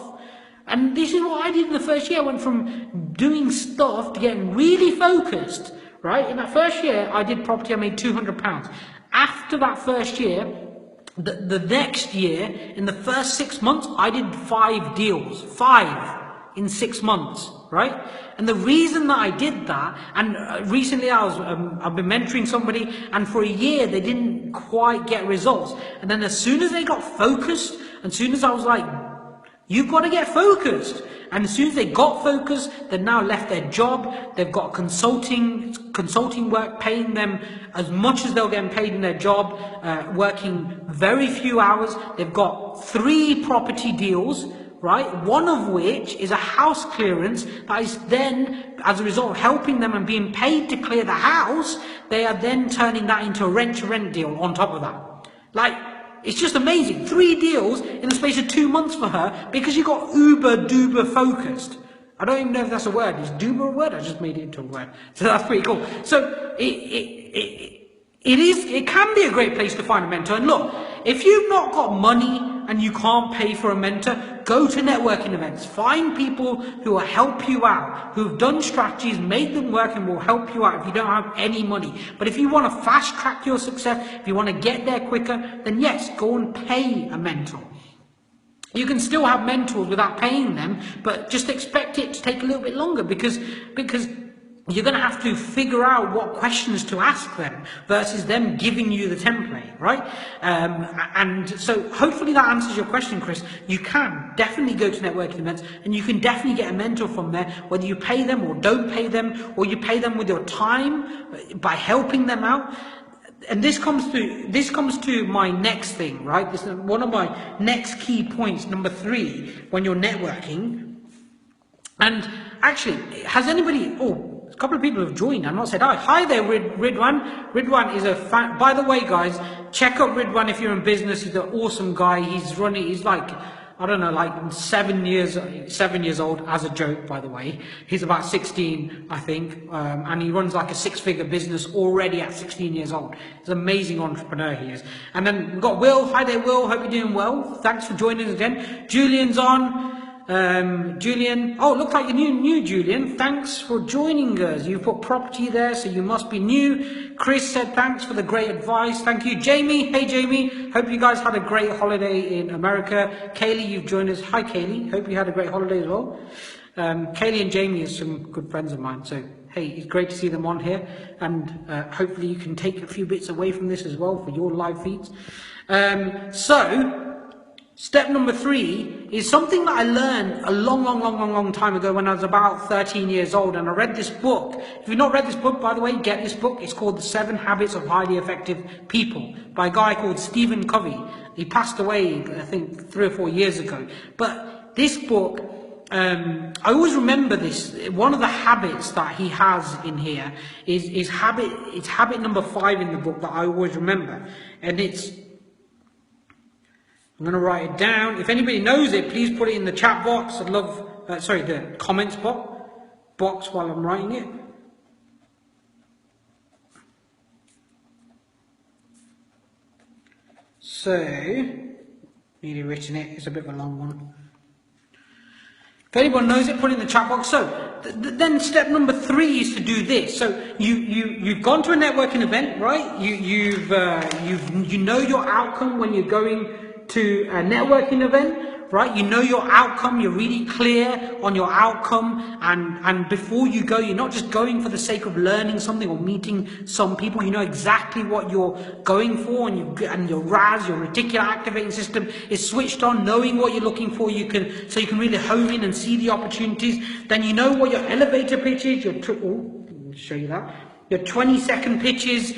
And this is what I did in the first year. I went from doing stuff to getting really focused, right? In that first year, I did property, I made £200. After that first year, the next year, in the first 6 months, I did 5 deals. 5 in 6 months, right? And the reason that I did that, and recently I've been mentoring somebody, and for a year they didn't quite get results. And then as soon as they got focused, as soon as I was like, you've got to get focused. And as soon as they got focused, they've now left their job. They've got consulting work, paying them as much as they're getting paid in their job, working very few hours. They've got 3 property deals, right? One of which is a house clearance that is then, as a result of helping them and being paid to clear the house, they are then turning that into a rent-to-rent deal on top of that. Like, it's just amazing. 3 deals in the space of 2 months for her because you got uber-duper focused. I don't even know if that's a word. Is duper a word? I just made it into a word. So that's pretty cool. So it can be a great place to find a mentor. And look, if you've not got money and you can't pay for a mentor, go to networking events. Find people who will help you out, who've done strategies, made them work, and will help you out if you don't have any money. But if you want to fast track your success, if you want to get there quicker, then yes, go and pay a mentor. You can still have mentors without paying them, but just expect it to take a little bit longer because you're going to have to figure out what questions to ask them versus them giving you the template, right? And so hopefully that answers your question, Chris. You can definitely go to networking events and you can definitely get a mentor from there, whether you pay them or don't pay them, or you pay them with your time by helping them out. And this comes to my next thing, right? This is one of my next key points, number 3, when you're networking. And actually, has anybody, a couple of people have joined. I've not said hi. Hi there, Ridwan. Ridwan is a fan. By the way, guys, check out Ridwan if you're in business. He's an awesome guy. He's like, I don't know, like 7 years old, as a joke, by the way. He's about 16, I think, and he runs like a 6-figure business already at 16 years old. He's an amazing entrepreneur, he is. And then we've got Will. Hi there, Will. Hope you're doing well. Thanks for joining us again. Julian's on. Julian, looks like you're new, Julian. Thanks for joining us. You've put property there, so you must be new. Chris said thanks for the great advice. Thank you. Jamie, hey Jamie. Hope you guys had a great holiday in America. Kaylee, you've joined us. Hi Kaylee. Hope you had a great holiday as well. Kaylee and Jamie are some good friends of mine, so hey, it's great to see them on here, and hopefully you can take a few bits away from this as well for your live feeds. So step number 3 is something that I learned a long time ago when I was about 13 years old, and I read this book. If you've not read this book, by the way, get this book. It's called The 7 Habits of Highly Effective People by a guy called Stephen Covey. He passed away, I think, 3 or 4 years ago. But this book, I always remember this. One of the habits that he has in here is habit number 5 in the book that I always remember, and I'm going to write it down. If anybody knows it, please put it in the chat box. I'd love, the comments box while I'm writing it. So, nearly written it. It's a bit of a long one. If anyone knows it, put it in the chat box. So, then step number 3 is to do this. So, you've gone to a networking event, right? You know your outcome when you're going to a networking event, right? You know your outcome, you're really clear on your outcome, and before you go, you're not just going for the sake of learning something or meeting some people. You know exactly what you're going for, and your RAS, your reticular activating system, is switched on, knowing what you're looking for. You can really hone in and see the opportunities. Then you know what your elevator pitch is. Let me show you that. your 20-second pitches,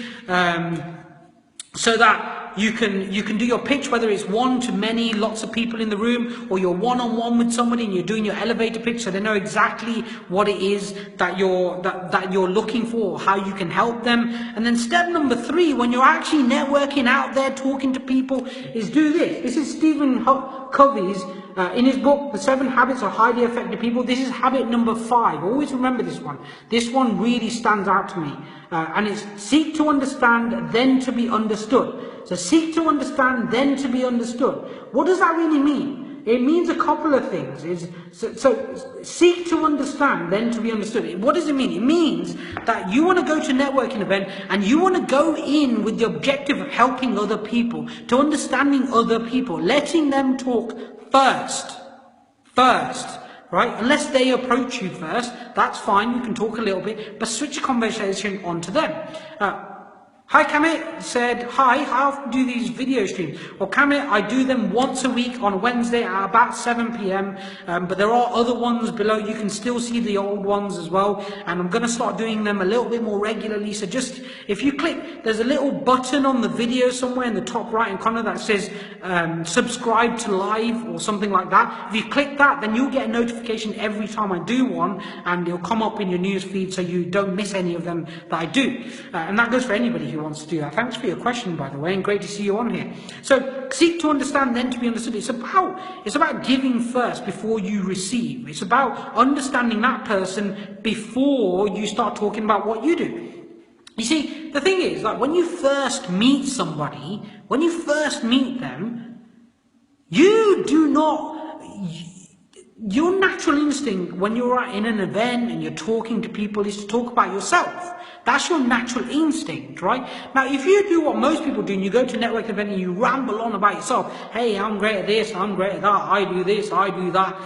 so that you can do your pitch, whether it's one to many, lots of people in the room, or you're one-on-one with somebody and you're doing your elevator pitch, so they know exactly what it is that you're looking for, or how you can help them. And then step number 3, when you're actually networking out there, talking to people, is do this. This is Stephen Covey's, in his book, The 7 Habits of Highly Effective People. This is habit number 5. Always remember this one. This one really stands out to me. And it's seek to understand, then to be understood. So seek to understand, then to be understood. What does that really mean? It means a couple of things. So seek to understand, then to be understood. What does it mean? It means that you want to go to a networking event and you want to go in with the objective of helping other people, to understanding other people, letting them talk first, right? Unless they approach you first, that's fine, you can talk a little bit, but switch the conversation onto them. Hi Kamit said, hi, how often do these video streams? Well Kamit, I do them once a week on Wednesday at about 7 p.m. But there are other ones below. You can still see the old ones as well. And I'm going to start doing them a little bit more regularly. So just, if you click, there's a little button on the video somewhere in the top right hand corner that says subscribe to live or something like that. If you click that, then you'll get a notification every time I do one, and it'll come up in your news feed so you don't miss any of them that I do. And that goes for anybody who wants to do that. Thanks for your question, by the way, and great to see you on here. So seek to understand, then to be understood. It's about giving first before you receive. It's about understanding that person before you start talking about what you do. You see, the thing is, like, when you first meet somebody, when you first meet them, you do not... Your natural instinct when you're in an event and you're talking to people is to talk about yourself. That's your natural instinct, right? Now, if you do what most people do and you go to a networking event and you ramble on about yourself, hey, I'm great at this, I'm great at that, I do this, I do that.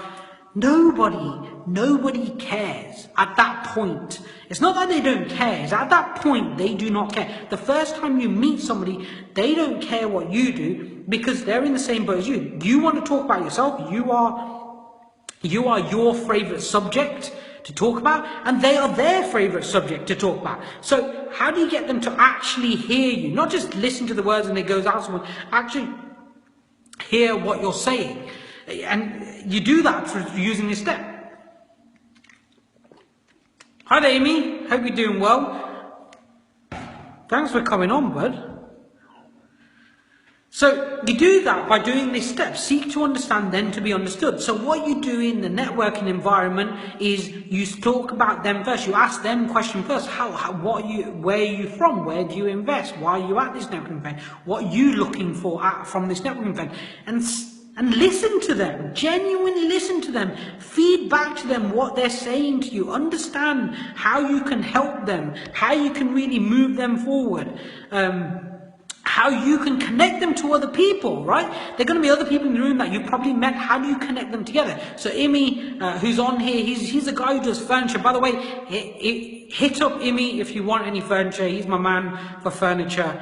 Nobody cares at that point. It's not that they don't care, it's at that point they do not care. The first time you meet somebody, they don't care what you do because they're in the same boat as you. You want to talk about yourself, you are your favorite subject to talk about, and they are their favorite subject to talk about. So how do you get them to actually hear you? Not just listen to the words and it goes out somewhere, actually hear what you're saying. And you do that through using this step. Hi there, Amy. Hope you're doing well. Thanks for coming on, bud. So you do that by doing this step, seek to understand, then to be understood. So what you do in the networking environment is you talk about them first. You ask them question first. Where are you from? Where do you invest? Why are you at this networking event? What are you looking for from this networking event? And listen to them, genuinely listen to them, feed back to them what they're saying to you, understand how you can help them, how you can really move them forward. How you can connect them to other people, right? There are going to be other people in the room that you probably met. How do you connect them together? So Imi, who's on here, he's a guy who does furniture. By the way, hit up Imi if you want any furniture. He's my man for furniture.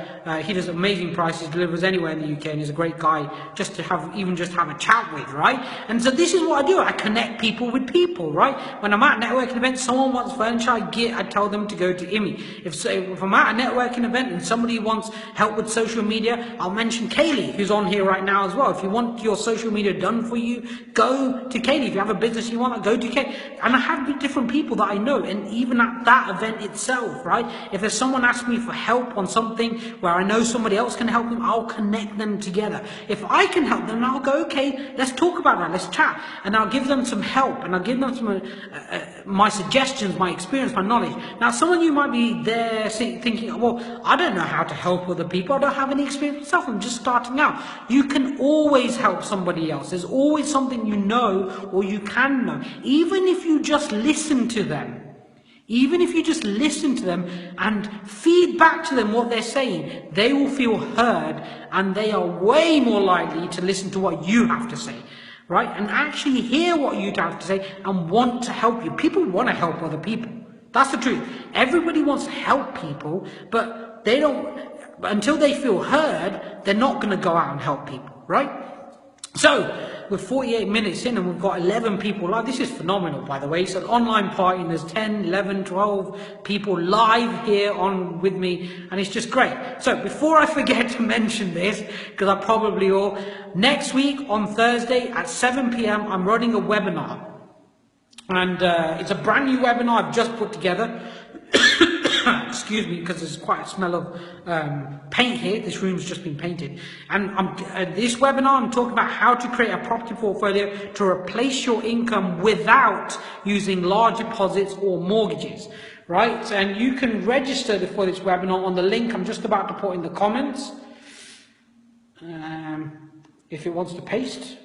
He does amazing prices, delivers anywhere in the UK, and he's a great guy just to have a chat with, right? And so this is what I do. I connect people with people, right? When I'm at a networking event, someone wants furniture, I tell them to go to Imi. If I'm at a networking event and somebody wants help with social media, I'll mention Kaylee, who's on here right now as well. If you want your social media done for you, go to Kaylee. If you have a business you want, go to Kaylee. And I have different people that I know, and even at that event itself, right? If there's someone asks me for help on something where I know somebody else can help them, I'll connect them together. If I can help them, I'll go, okay, let's talk about that, let's chat. And I'll give them some help, and I'll give them some my suggestions, my experience, my knowledge. Now, some of you might be there thinking, well, I don't know how to help other people. I don't have any experience myself. I'm just starting out. You can always help somebody else. There's always something you know or you can know. Even if you just listen to them. Even if you just listen to them and feed back to them what they're saying, they will feel heard, and they are way more likely to listen to what you have to say. Right? And actually hear what you have to say and want to help you. People want to help other people. That's the truth. Everybody wants to help people, but they don't, until they feel heard, they're not going to go out and help people, right? So we're 48 minutes in and we've got 11 people live. This is phenomenal, by the way. It's an online party and there's 10, 11, 12 people live here on with me, and it's just great. So before I forget to mention this, because I probably will, next week on Thursday at 7 p.m. I'm running a webinar. And it's a brand new webinar I've just put together. Excuse me, because there's quite a smell of paint here. This room's just been painted. And this webinar, I'm talking about how to create a property portfolio to replace your income without using large deposits or mortgages, right? And you can register for this webinar on the link I'm just about to put in the comments. If it wants to paste.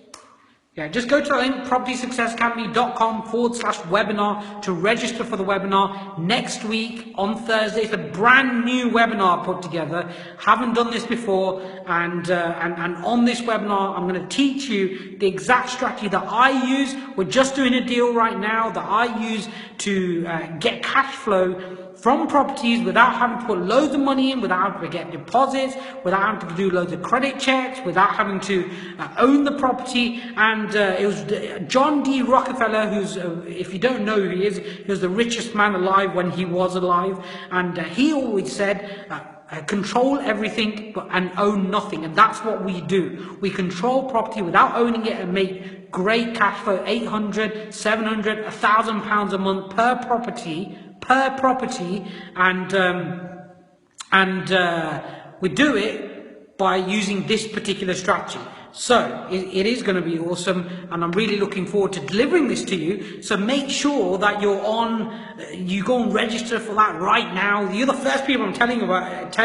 Yeah, just go to the link, propertysuccessacademy.com/webinar to register for the webinar next week on Thursday. It's a brand new webinar put together. Haven't done this before, and on this webinar, I'm going to teach you the exact strategy that I use. We're just doing a deal right now that I use to get cash flow from properties without having to put loads of money in, without having to get deposits, without having to do loads of credit checks, without having to own the property. And it was John D. Rockefeller, who's, if you don't know who he was the richest man alive when he was alive. And he always said, control everything and own nothing. And that's what we do. We control property without owning it and make great cash flow, 800, 700, £1,000 a month per property, and we do it by using this particular strategy. So it is going to be awesome, and I'm really looking forward to delivering this to you. So make sure that you go and register for that right now. You're the first people I'm telling about it.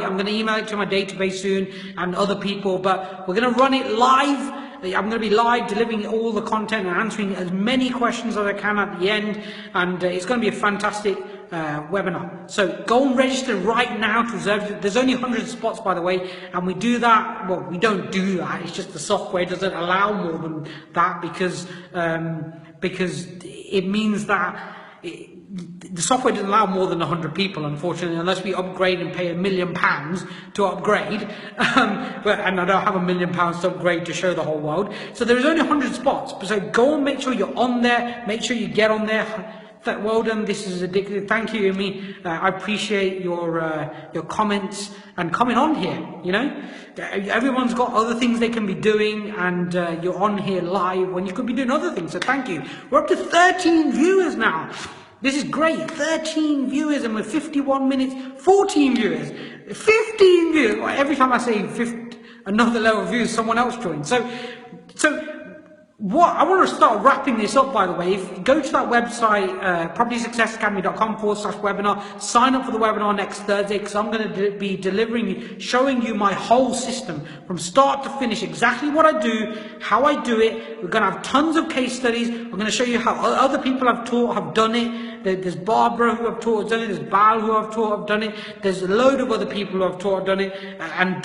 I'm going to email it to my database soon and other people, but we're going to run it live. I'm going to be live delivering all the content and answering as many questions as I can at the end, and it's going to be a fantastic webinar. So go and register right now to reserve it. There's only 100 spots, by the way, and we do that, well, we don't do that, it's just the software doesn't allow more than that because it means that the software doesn't allow more than 100 people, unfortunately, unless we upgrade and pay £1 million to upgrade. And I don't have £1 million to upgrade to show the whole world. So there's only 100 spots. So go and make sure you're on there. Make sure you get on there. Well done. This is addictive. Thank you, Amy. I appreciate your comments and coming on here. You know, everyone's got other things they can be doing, and you're on here live when you could be doing other things. So thank you. We're up to 13 viewers now. This is great. 13 viewers, and we're 51 minutes. 14 viewers. 15 viewers. Every time I say another level of views, someone else joins. So. What I want to start wrapping this up, by the way. If you go to that website, propertysuccessacademy.com/webinar, sign up for the webinar next Thursday, because I'm going to be showing you my whole system from start to finish, exactly what I do, how I do it. We're going to have tons of case studies. I'm going to show you how other people I've taught have done it. There's Barbara who I've taught has done it. There's Bal who I've taught have done it. There's a load of other people who I've taught have done it and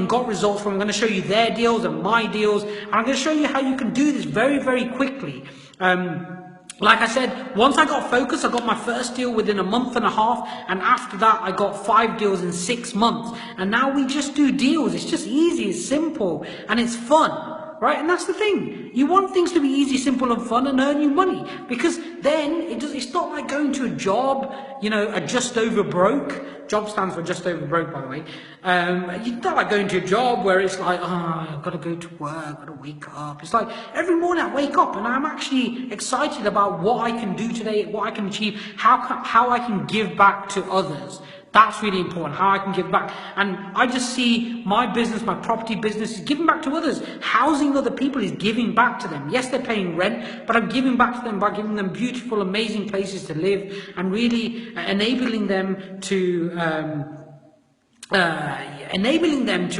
got results from. I'm going to show you their deals and my deals, and I'm going to show you how you can do this very, very quickly. Like I said, once I got focused, I got my first deal within a month and a half, and after that I got 5 deals in 6 months. And now we just do deals. It's just easy, it's simple, and it's fun. Right? And that's the thing. You want things to be easy, simple and fun and earn you money, because then it's not like going to a job, a just over broke. Job stands for just over broke, by the way. It's not like going to a job where it's like, I've got to go to work, I've got to wake up. It's like every morning I wake up and I'm actually excited about what I can do today, what I can achieve, how I can give back to others. That's really important, how I can give back. And I just see my business, my property business, is giving back to others. Housing other people is giving back to them. Yes, they're paying rent, but I'm giving back to them by giving them beautiful, amazing places to live and really enabling them to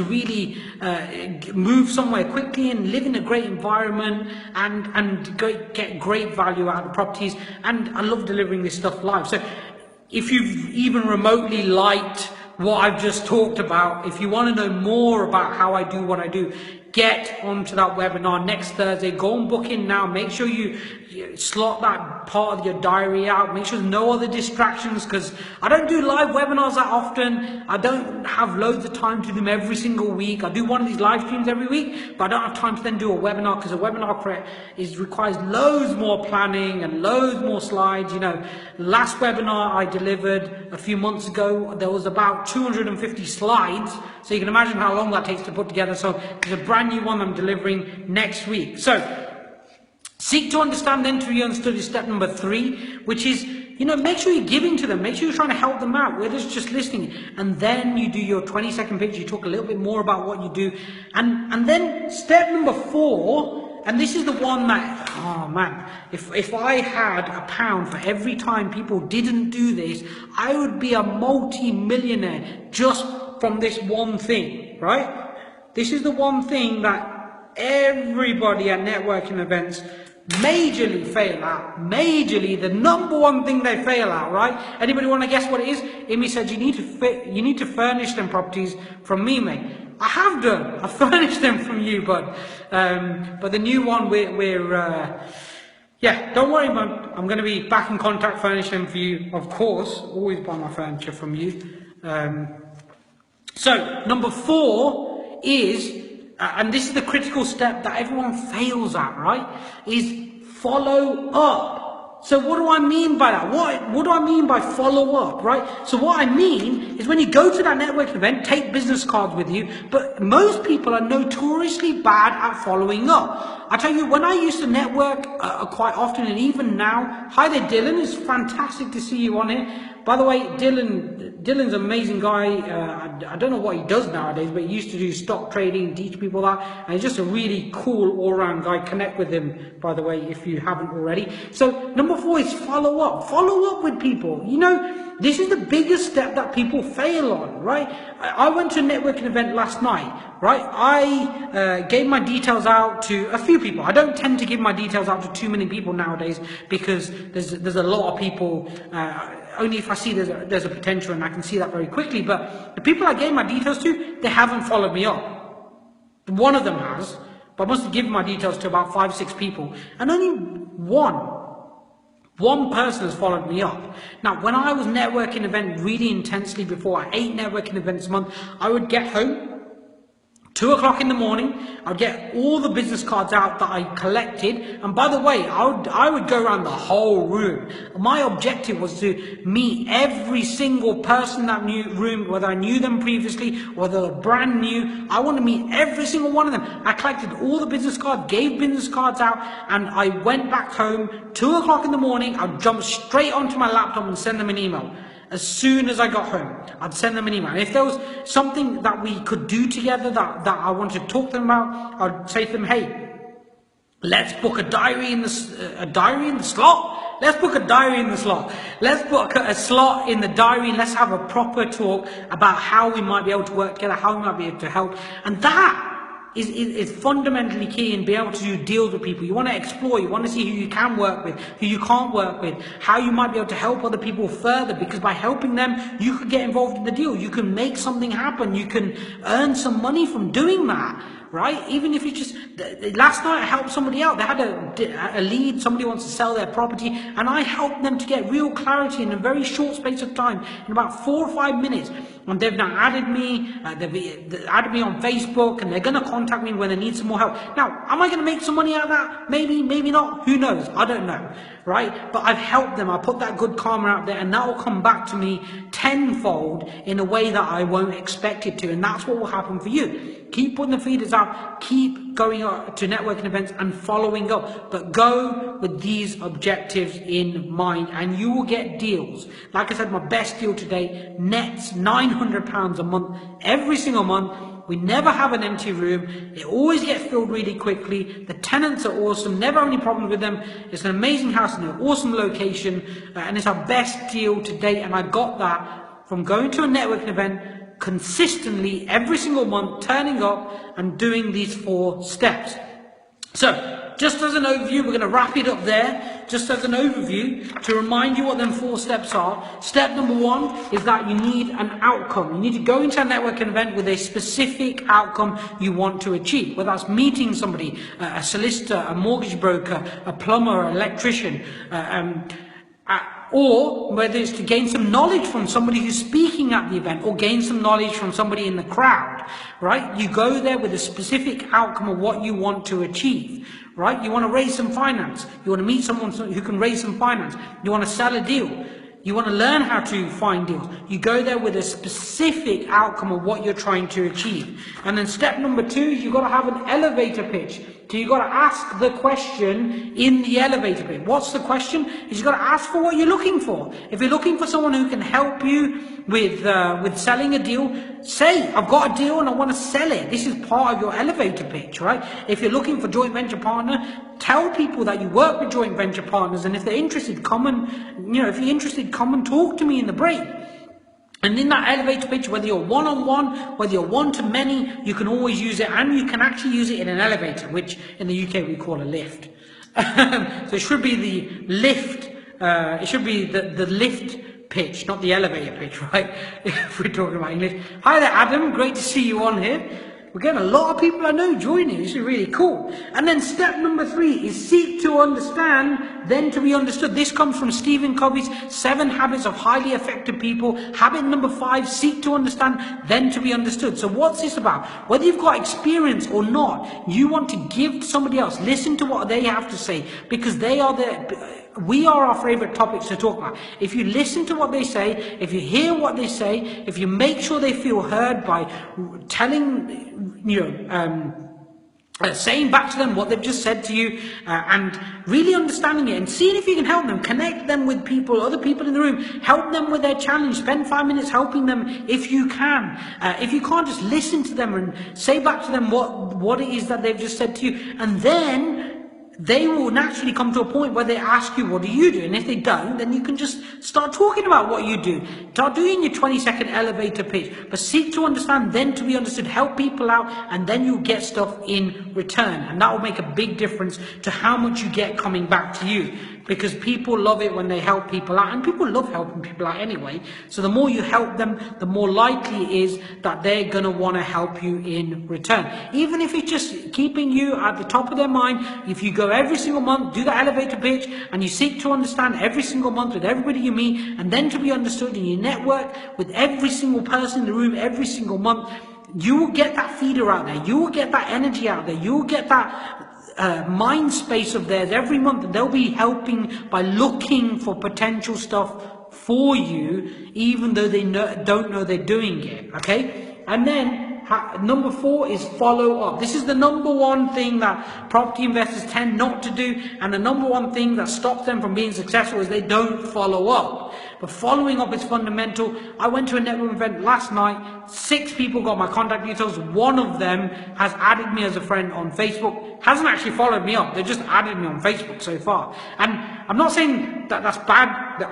really move somewhere quickly and live in a great environment and get great value out of the properties. And I love delivering this stuff live. So if you've even remotely liked what I've just talked about, if you want to know more about how I do what I do, get onto that webinar next Thursday. Go and book in now. Make sure you slot that part of your diary out. Make sure there's no other distractions, because I don't do live webinars that often. I don't have loads of time to do them every single week. I do one of these live streams every week, but I don't have time to then do a webinar, because a webinar requires loads more planning and loads more slides. You know, last webinar I delivered a few months ago, there was about 250 slides, so you can imagine how long that takes to put together. So there's a brand new one I'm delivering next week. So seek to understand, interview and study step number 3, which is, you know, make sure you're giving to them, make sure you're trying to help them out, whether it's just listening, and then you do your 20-second pitch, you talk a little bit more about what you do, and then step number 4, and this is the one that, oh man, if I had £1 for every time people didn't do this, I would be a multi-millionaire just from this one thing, right? This is the one thing that everybody at networking events majorly fail at. Majorly, the number one thing they fail at, right? Anybody want to guess what it is? Amy said, you need to furnish them properties from me, mate. I have done. I furnished them from you, but the new one, yeah, don't worry, man. I'm going to be back in contact, furnish them for you, of course. Always buy my furniture from you. So number 4 is, and this is the critical step that everyone fails at, right? Is follow up. So what do I mean by that? What do I mean by follow up, right? So what I mean is when you go to that networking event, take business cards with you, but most people are notoriously bad at following up. I tell you, when I used to network quite often, and even now, hi there Dylan, it's fantastic to see you on here. By the way, Dylan's an amazing guy. I don't know what he does nowadays, but he used to do stock trading, teach people that, and he's just a really cool all-round guy. Connect with him, by the way, if you haven't already. So number 4 is follow up. Follow up with people. You know, this is the biggest step that people fail on, right? I went to a networking event last night, right? I gave my details out to a few people. I don't tend to give my details out to too many people nowadays, because there's a lot of people, only if I see there's a potential, and I can see that very quickly. But the people I gave my details to, they haven't followed me up. One of them has, but I must have given my details to about 5-6 people, and only one person has followed me up. Now, when I was networking event really intensely before, I 8 networking events a month, I would get home 2 o'clock in the morning, I'd get all the business cards out that I collected, and by the way, I would go around the whole room. My objective was to meet every single person in that new room, whether I knew them previously, whether they're brand new. I want to meet every single one of them. I collected all the business cards, gave business cards out, and I went back home, 2 o'clock in the morning, I'd jump straight onto my laptop and send them an email. As soon as I got home, I'd send them an email. And if there was something that we could do together that I wanted to talk to them about, I'd say to them, hey, let's book a diary in the slot. Let's book a diary in the slot. Let's book a slot in the diary, and let's have a proper talk about how we might be able to work together, how we might be able to help. And that is fundamentally key in being able to do deals with people. You want to explore, you want to see who you can work with, who you can't work with, how you might be able to help other people further, because by helping them, you could get involved in the deal. You can make something happen. You can earn some money from doing that, right? Even if you just, last night I helped somebody out. They had a lead, somebody wants to sell their property, and I helped them to get real clarity in a very short space of time, in about 4 or 5 minutes. And they've now added me, they've added me on Facebook, and they're going to contact me when they need some more help. Now, am I going to make some money out of that? Maybe, maybe not. Who knows? I don't know, right? But I've helped them. I put that good karma out there, and that will come back to me tenfold in a way that I won't expect it to. And that's what will happen for you. Keep putting the feeders out, keep going to networking events and following up, but go with these objectives in mind, and you will get deals. Like I said, my best deal today nets £900 a month, every single month. We never have an empty room. It always gets filled really quickly. The tenants are awesome, never have any problems with them. It's an amazing house in an awesome location, and it's our best deal to date. And I got that from going to a networking event consistently every single month, turning up and doing these 4 steps. So, just as an overview, we're going to wrap it up there. just as an overview, to remind you what them 4 steps are. Step number 1 is that you need an outcome. You need to go into a networking event with a specific outcome you want to achieve, whether that's meeting somebody, a solicitor, a mortgage broker, a plumber, an electrician, or whether it's to gain some knowledge from somebody who's speaking at the event, or gain some knowledge from somebody in the crowd, right? You go there with a specific outcome of what you want to achieve, right? You want to raise some finance. You want to meet someone who can raise some finance. You want to sell a deal. You want to learn how to find deals. You go there with a specific outcome of what you're trying to achieve. And then step number 2, you've got to have an elevator pitch. So you've got to ask the question in the elevator pitch. What's the question? You've got to ask for what you're looking for. If you're looking for someone who can help you with selling a deal, say, I've got a deal and I want to sell it. This is part of your elevator pitch, right? If you're looking for joint venture partner, tell people that you work with joint venture partners, and if they're interested, come and talk to me in the break. And in that elevator pitch, whether you're one-on-one, whether you're one-to-many, you can always use it, and you can actually use it in an elevator, which in the UK we call a lift. So it should be the lift, it should be the lift pitch, not the elevator pitch, right? If we're talking about English. Hi there, Adam, great to see you on here. We're getting a lot of people I know joining. This is really cool. And then step number 3 is seek to understand, then to be understood. This comes from Stephen Covey's 7 Habits of Highly Effective People. Habit number 5, seek to understand, then to be understood. So what's this about? Whether you've got experience or not, you want to give to somebody else. Listen to what they have to say, because we are our favorite topics to talk about. If you listen to what they say, if you hear what they say, if you make sure they feel heard by telling, saying back to them what they've just said to you, and really understanding it and seeing if you can help them, connect them with people, other people in the room, help them with their challenge, spend 5 minutes helping them if you can. If you can't, just listen to them and say back to them what it is that they've just said to you, and then they will naturally come to a point where they ask you, what do you do? And if they don't, then you can just start talking about what you do. Start doing your 20-second elevator pitch. But seek to understand, then to be understood. Help people out, and then you'll get stuff in return. And that will make a big difference to how much you get coming back to you. Because people love it when they help people out, and people love helping people out anyway. So the more you help them, the more likely it is that they're going to want to help you in return. Even if it's just keeping you at the top of their mind, if you go every single month, do the elevator pitch, and you seek to understand every single month with everybody you meet, and then to be understood, and you network with every single person in the room every single month, you will get that feeder out there. You will get that energy out there. You will get that mind space of theirs every month, and they'll be helping by looking for potential stuff for you, even though they don't know they're doing it. Okay, and then number 4 is follow up. This is the number 1 thing that property investors tend not to do, and the number 1 thing that stops them from being successful is they don't follow up. But following up is fundamental. I went to a networking event last night. 6 people got my contact details. 1 of them has added me as a friend on Facebook. Hasn't actually followed me up. They just added me on Facebook so far. And I'm not saying that that's bad. That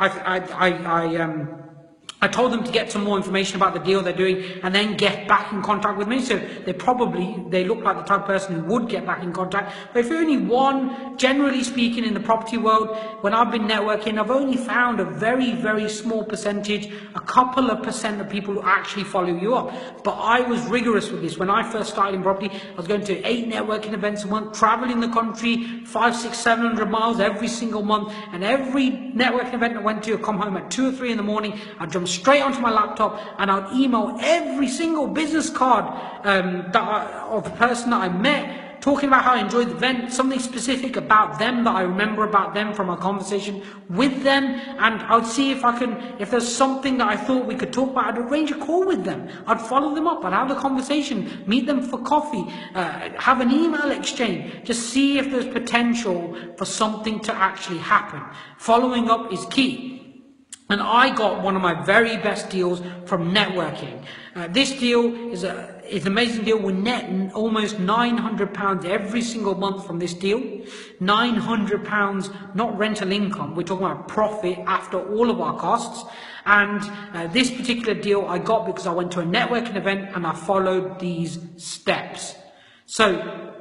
I told them to get some more information about the deal they're doing and then get back in contact with me. So they look like the type of person who would get back in contact. But if you're only one, generally speaking, in the property world, when I've been networking, I've only found a very, very small percentage, a couple of % of people who actually follow you up. But I was rigorous with this. When I first started in property, I was going to 8 networking events a month, traveling the country 500, 600, 700 miles every single month. And every networking event I went to, I'd come home at 2 or 3 in the morning, I'd jump straight onto my laptop and I'd email every single business card of the person that I met, talking about how I enjoyed the event, something specific about them that I remember about them from a conversation with them, and I would see if there's something that I thought we could talk about, I'd arrange a call with them. I'd follow them up, I'd have the conversation, meet them for coffee, have an email exchange, just see if there's potential for something to actually happen. Following up is key. And I got one of my very best deals from networking. This deal is an amazing deal. We net almost £900 every single month from this deal. £900, not rental income. We're talking about profit after all of our costs. And this particular deal I got because I went to a networking event and I followed these steps. So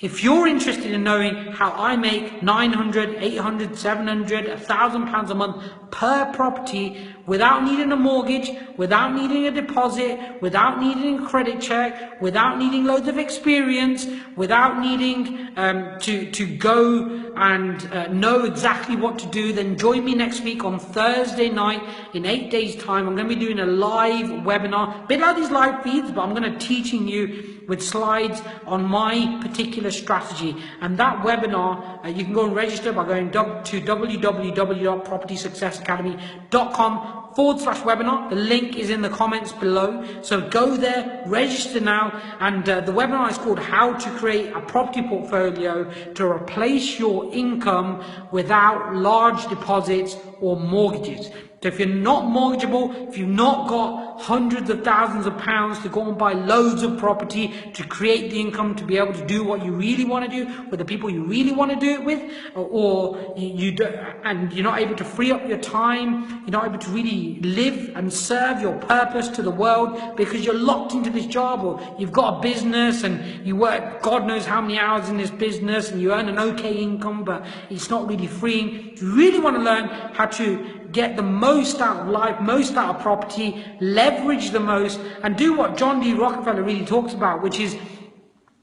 If you're interested in knowing how I make 900, 800, 700, £1,000 a month per property without needing a mortgage, without needing a deposit, without needing a credit check, without needing loads of experience, without needing to go and know exactly what to do, then join me next week on Thursday night in 8 days' time. I'm going to be doing a live webinar, a bit like these live feeds, but I'm going to be teaching you with slides on my particular strategy. And that webinar, you can go and register by going to www.propertysuccessacademy.com/webinar. The link is in the comments below. So go there, register now. And the webinar is called How to Create a Property Portfolio to Replace Your Income Without Large Deposits or Mortgages. So if you're not mortgageable, if you've not got hundreds of thousands of pounds to go and buy loads of property to create the income to be able to do what you really want to do with the people you really want to do it with, or you don't, and you're not able to free up your time, you're not able to really live and serve your purpose to the world because you're locked into this job, or you've got a business and you work God knows how many hours in this business and you earn an okay income, but it's not really freeing. If you really want to learn how to get the most out of life, most out of property, leverage the most, and do what John D. Rockefeller really talks about, which is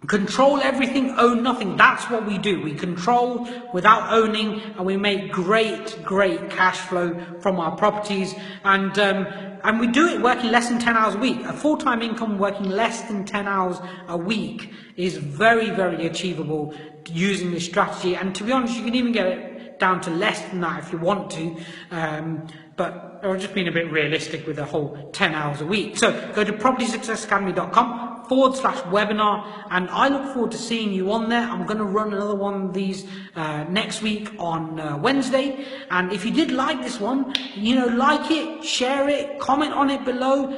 control everything, own nothing. That's what we do. We control without owning, and we make great cash flow from our properties. And we do it working less than 10 hours a week. A full-time income working less than 10 hours a week is very achievable using this strategy. And to be honest, you can even get it down to less than that if you want to, but I've just been a bit realistic with the whole 10 hours a week. So go to propertysuccessacademy.com/webinar, and I look forward to seeing you on there. I'm going to run another one of these next week on Wednesday. And if you did like this one, like it, share it, comment on it below,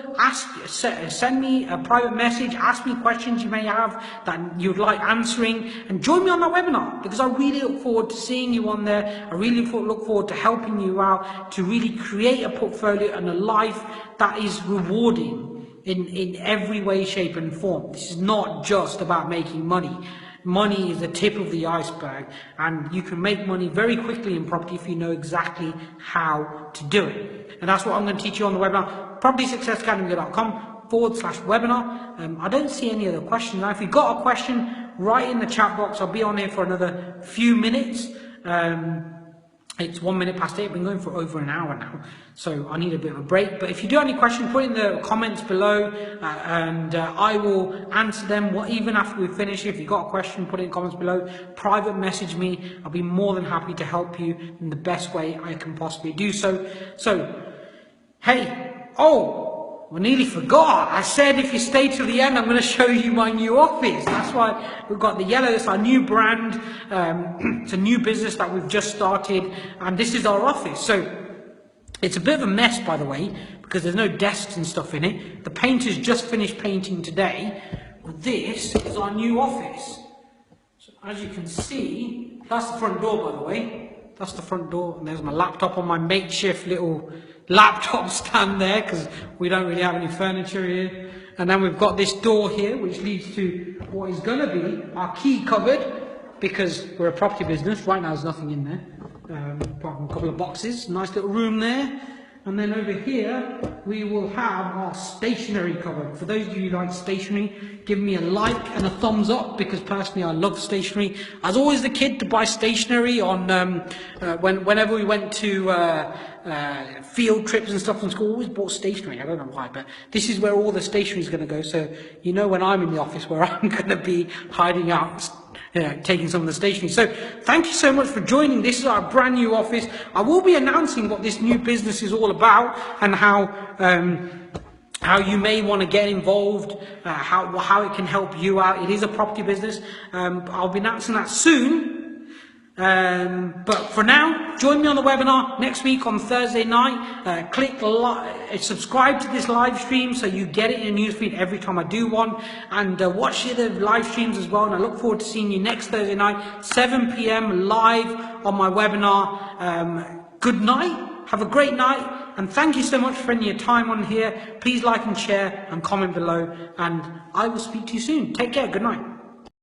send me a private message, ask me questions you may have that you'd like answering, and join me on that webinar, because I really look forward to seeing you on there. I really look forward to helping you out to really create a portfolio and a life that is rewarding in every way, shape and form. This is not just about making money. Money is the tip of the iceberg, and you can make money very quickly in property if you know exactly how to do it. And that's what I'm going to teach you on the webinar, propertysuccessacademy.com/webinar. I don't see any other questions. Now, if you've got a question, write in the chat box. I'll be on here for another few minutes. It's 1 minute past 8. I've been going for over an hour now, so I need a bit of a break. But if you do have any questions, put it in the comments below, and I will answer them even after we finish. If you've got a question, put it in the comments below. Private message me. I'll be more than happy to help you in the best way I can possibly do so. So, hey, I nearly forgot. I said if you stay till the end, I'm going to show you my new office. That's why we've got the yellow. It's our new brand. It's a new business that we've just started, and this is our office. So it's a bit of a mess, by the way, because there's no desks and stuff in it. The painters just finished painting today. But this is our new office. So as you can see, that's the front door, by the way. That's the front door, and there's my laptop on my makeshift little laptop stand there, because we don't really have any furniture here. And then we've got this door here, which leads to what is going to be our key cupboard, because we're a property business. Right now there's nothing in there, apart from a couple of boxes. Nice little room there. And then over here we will have our stationery cupboard. For those of you who like stationery, give me a like and a thumbs up, because personally I love stationery. I was always the kid to buy stationery on whenever we went to field trips and stuff from school. Always bought stationery. I don't know why, but this is where all the stationery is going to go. So when I'm in the office, where I'm going to be hiding out, taking some of the stationery. So thank you so much for joining. This is our brand new office. I will be announcing what this new business is all about, and how you may want to get involved, how it can help you out. It is a property business. I'll be announcing that soon. But for now, join me on the webinar next week on Thursday night. Subscribe to this live stream so you get it in your newsfeed every time I do one, and watch the live streams as well. And I look forward to seeing you next Thursday night, 7 p.m. live on my webinar. Good night, have a great night, and thank you so much for spending your time on here. Please like and share and comment below, and I will speak to you soon. Take care, good night.